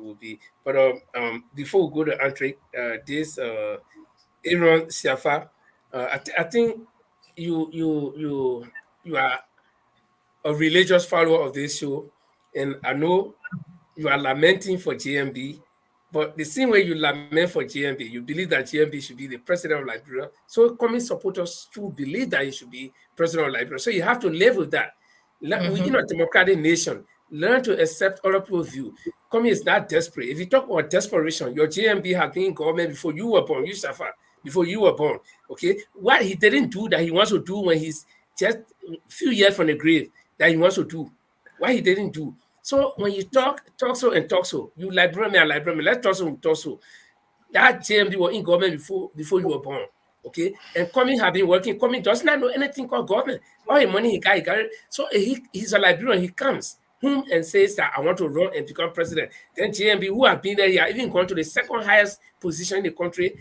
But before we go to Andre, this Aaron Siafa, I think you are a religious follower of this show, and I know you are lamenting for JMB, but the same way you lament for JMB, you believe that JMB should be the president of Liberia. So coming supporters too believe that he should be president of Liberia. So you have to live with that. We're in a democratic nation. Learn to accept other people's view. Coming is not desperate. If you talk about desperation, your JMB has been in government before you were born. You suffer before you were born. Okay, what he didn't do that he wants to do when he's just a few years from the grave that he wants to do. Why he didn't do. So when you talk so, you Liberian, let's talk so. That JMB was in government before you were born. Okay, and Coming have been working. Coming does not know anything called government. All the money he got it. So he's a Liberian. He comes home and says that I want to run and become president. Then JMB, who have been there, he have even gone to the second highest position in the country.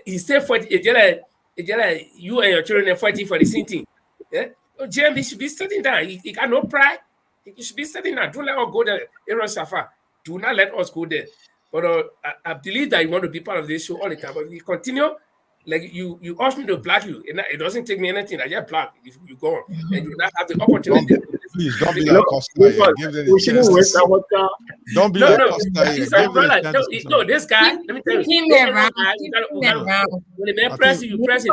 He said for you and your children are fighting for the same thing. Yeah? JMB should be sitting down. He got no pride. He should be sitting down. Don't let us go there. Aaron Safa. Do not let us go there. But I believe that you want to be part of this show all the time. But if you continue, like you ask me to block you, and it doesn't take me anything. I just block if you go on, and you not have the opportunity. Please don't be like Costa. Give them a chance. Don't be like Costa. No, this guy. Let me tell you. Keep him around. When the man press you press it.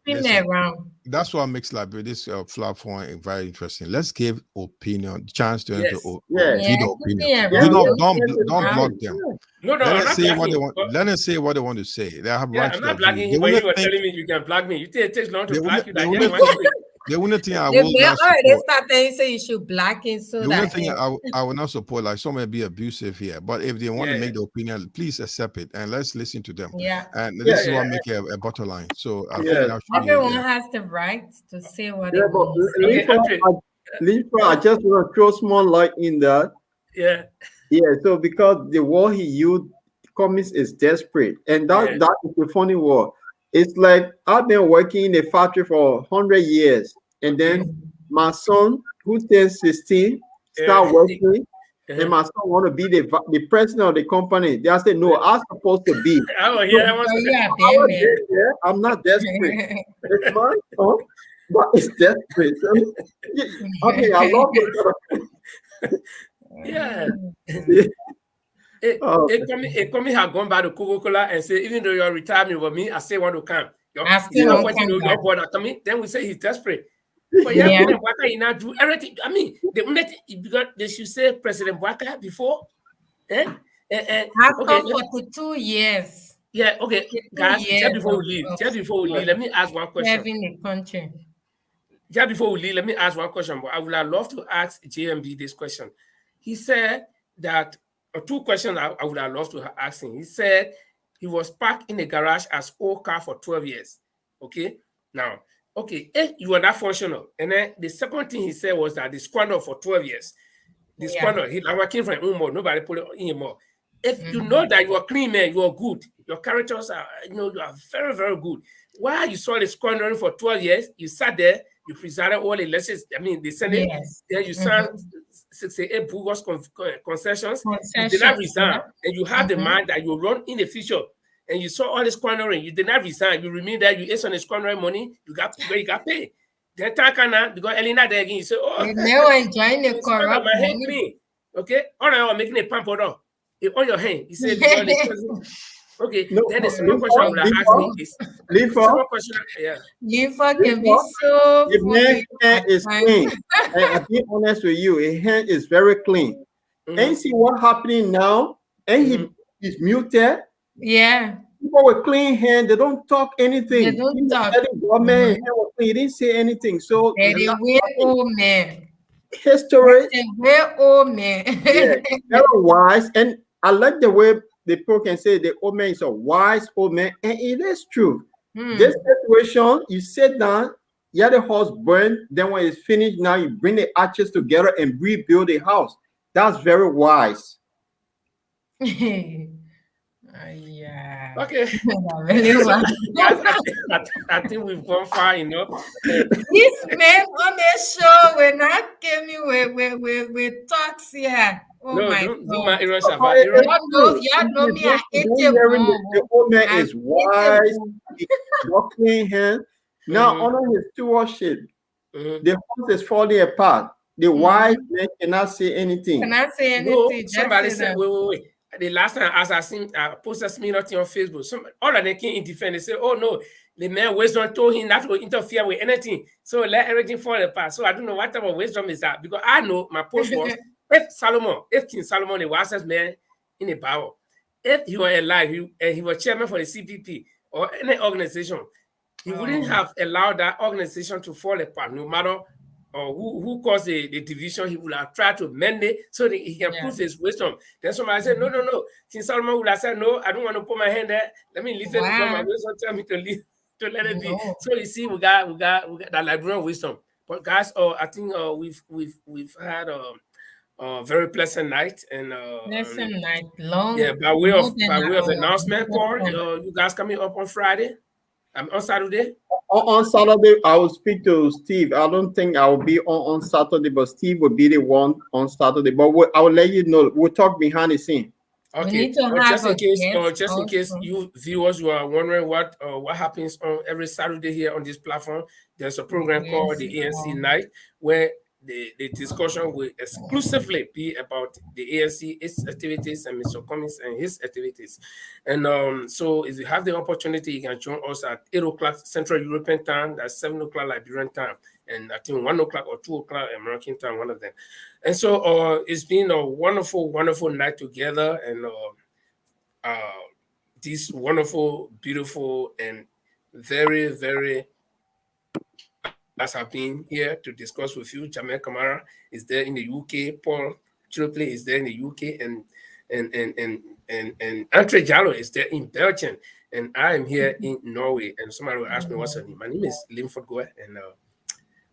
Keep him around. That's what makes Liberia this platform very interesting. Let's give opinion, chance to enter opinion. Don't block them. No, let them say what they want. Let them say what they want to say. They have right to. I'm not blocking you, but you were telling me you can block me. You think it takes long to block you? The only thing I will not support. They start saying you should block him so the only thing I will not support, like some may be abusive here, but if they want to make the opinion, please accept it and let's listen to them. Yeah. And this is what make a bottom line. So I think everyone has the right to say what they want. I just want to throw small light in that. Yeah. Yeah. So because the war he used, Cummings is desperate, and that is the funny war. It's like I've been working in a factory for 100 years, and then my son, who turns 16, start working, and my son want to be the president of the company. They say, no, I'm supposed to be. I'm not desperate. It's my son, but it's desperate. Okay, I love it. Yeah. Coming have gone back to Coca-Cola and say, even though you're retired with me, I still want to come. Your brother coming, then we say he's desperate. But President Bwaka, he not do everything. I mean, they should say President Bwaka before. Okay, After 42 years. yeah, okay, 42 guys, years just before we leave, let me ask one question. serving the country. Just before we leave, let me ask one question, but I would have loved to ask JMB this question. He said that, or two questions I would have loved to ask him. He said he was parked in a garage as old car for 12 years. Okay, now, okay, you were not functional. And then the second thing he said was that the squander for 12 years. The squander, he like working from Umo, nobody put it in more. If you know that you are clean, man, you are good. Your characters are, you are very, very good. Why you saw the squandering for 12 years? You sat there, you presided all the lessons. I mean, they sent it. Yes. Then you signed 68 bogus concessions. You did Concessions, not resign, yeah. and you have the mind that you run in the future. And you saw all the squandering. You did not resign. You remained there. You ate on the squandering money. You got paid. Then Takana, because Elena there again, you say, oh, They never enjoying the it's kind of corrupt my hand money. clean. Okay, all right, I'm making a pump on your hand. He said, because okay, No, then the second question I would have asked me is, second question, yeah. Liver can be so the man's funny hand at is times. clean. And I'll be honest with you, his hand is very clean. And see what happening now? And he's muted. Yeah. People with clean hand, they don't talk anything. They don't talk. Government hand was clean. He didn't say anything. So They're the way old man. history, They're way old man. yeah, very wise. And I like the way the people can say the old man is a wise old man, and it is true. This situation, you sit down, you have the house burned, then when it's finished, now you bring the arches together and rebuild the house. That's very wise. Yeah. Okay. Really well. I think we've gone far enough. This man on the show when I came in with talks here. Oh No, my don't do God. my errors. Y'all know me, I hate it the old man is wise, he got clean hand. Now, under his stewardship, the house is falling apart. The wise man cannot say anything. Cannot say anything. No, somebody said, wait. The last time as I seen posted me nothing on Facebook, all of them came in defense. They said, oh no, the man wisdom told him not to interfere with anything. So let everything fall apart. So I don't know what type of wisdom is that, because I know my post was if King Solomon, the wisest man in the Bible, if he were alive, he was chairman for the CPP or any organization, he wouldn't have allowed that organization to fall apart, no matter who caused the division. He would have tried to mend it so that he can prove his wisdom. Then somebody said, no. King Solomon would have said, no, I don't want to put my hand there. Let me leave it because my wisdom tell me to leave, to let it be. So you see, we got that Liberian wisdom. But guys, I think we've had a very pleasant night and pleasant night, long. Yeah, by way of announcement, Paul, you guys coming up on Friday? On Saturday? On Saturday, I will speak to Steve. I don't think I will be on Saturday, but Steve will be the one on Saturday. But I will let you know. We'll talk behind the scene. Okay. Just in case you viewers who are wondering what happens on every Saturday here on this platform, there's a program called the ANC Night, where the discussion will exclusively be about the ANC, its activities, and Mr. Cummings and his activities. And so if you have the opportunity, you can join us at 8 o'clock Central European time, that's 7 o'clock Liberian time, and I think 1 o'clock or 2 o'clock American time, one of them. And so it's been a wonderful, wonderful night together, and this wonderful, beautiful, and very, very as have been here to discuss with you. Jamel Kamara is there in the UK. Paul Tripley is there in the UK, and Andre Jallo is there in Belgium, and I am here in Norway. And somebody will ask me what's her name. My name is Linford Goe, and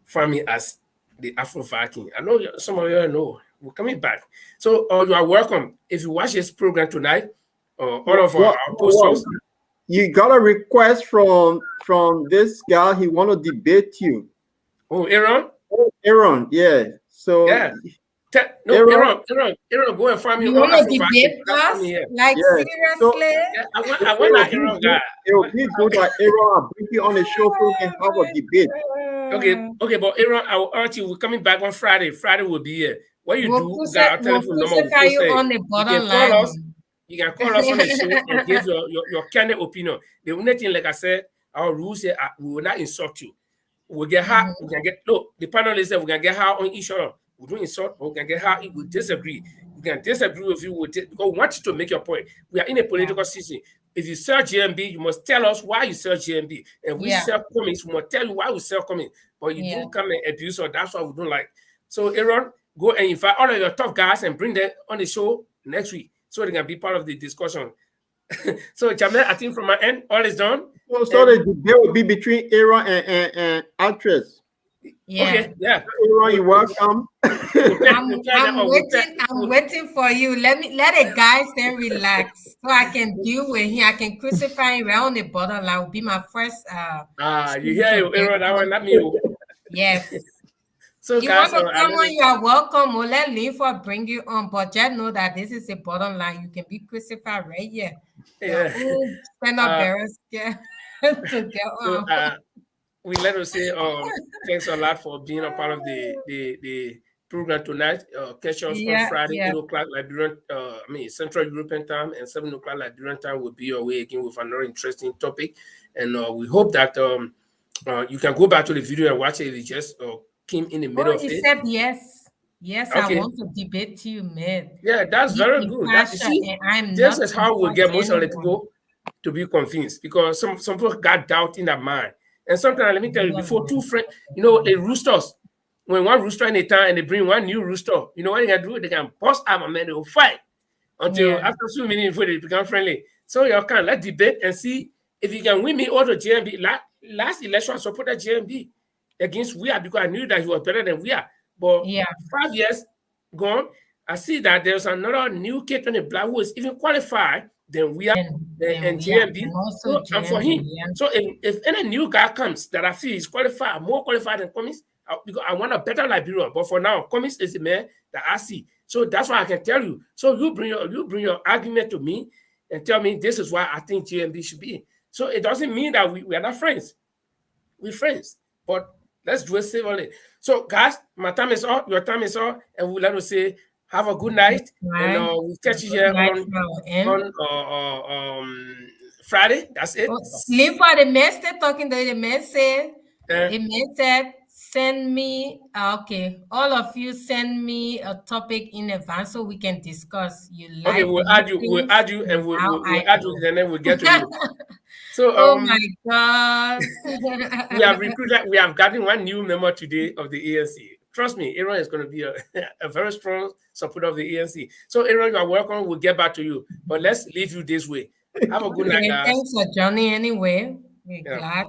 find me as the Afro Viking. I know some of you know. We're coming back, so you are welcome. If you watch this program tonight, all of our posters. You got a request from this guy. He want to debate you. Oh, Aaron? Aaron, yeah. So yeah. Aaron, go and find me. You want to debate us? Like seriously? So, I want that Aaron guy. It will be good that Aaron, I'll bring you on the show so we can have a debate. Okay, but Aaron, I will urge you. We're coming back on Friday. Friday will be here. What you do? We'll telephone number. On the borderline. You can call us on the show and give your candid opinion. The only thing, like I said, our rules here, we will not insult you. We'll get hard. We can get the panelists say we can get hard on each other. We don't insult, but we can get hard if we disagree. We can disagree with you because we want you to make your point. We are in a Yeah. political season. If you sell GMB, you must tell us why you sell GMB. And we Yeah. sell comics, we must tell you why we sell comics. But you Yeah. don't come and abuse us. That's what we don't like. So, Aaron, go and invite all of your tough guys and bring them on the show next week so they can be part of the discussion. So, Jamel, I think from my end, all is done. So the debate will be between Aaron and actress. Yeah. Okay, yeah. Aaron, you're welcome. I'm waiting for you. Let a guy then relax so I can deal with him. I can crucify him right on the borderline. Will be my first you hear you, Aaron, that one, not me. Yes. So, You guys, want to come on, you are welcome. We'll let Linford bring you on, but just know that this is the bottom line. You can be crucified right here. Yeah. Stand up, barrels, yeah, to get So, on. we let us say thanks a lot for being a part of the program tonight. Catch us on Friday, 8 o'clock Liberian, Central European time, and 7 o'clock Liberian time will be your way again with another interesting topic. And we hope that you can go back to the video and watch it. It just came in the middle of You it. said yes. Yes, Okay. I want to debate you, man. Yeah, that's very good. You see, this is how we'll get most of the people to be convinced, because some people got doubt in their mind. And sometimes, let me tell you, before two friends, the roosters, when one rooster in a town and they bring one new rooster, you know what they can do? They can bust up, and man, they will fight until after 2 minutes before they become friendly. So you can let's debate and see if you can win me over GMB. Last election, I supported GMB against we are because I knew that he was better than we are. But 5 years gone, I see that there's another new kid on the block who is even qualified than we are and GMB. And for him, so if any new guy comes that I feel is qualified, more qualified than Cummings, because I want a better Liberian. But for now, Cummings is the man that I see. So that's why I can tell you. So you bring your argument to me and tell me this is why I think GMB should be. So it doesn't mean that we are not friends. We're friends, but let's do it civilly. So, guys, my time is up, your time is up, and we'll let us say have a good night, and we'll catch you here on Friday. That's it. Sleep for the man still talking to the man said. The man said, send me all of you send me a topic in advance so we can discuss. Okay, we'll add you, and we'll add you, and then we'll get to you. So, oh my God. we have gotten one new member today of the ANC. Trust me, Aaron is going to be a very strong supporter of the ANC. So, Aaron, you are welcome. We'll get back to you. But let's leave you this way. Have a good night, guys. Thanks for joining anyway. We're glad.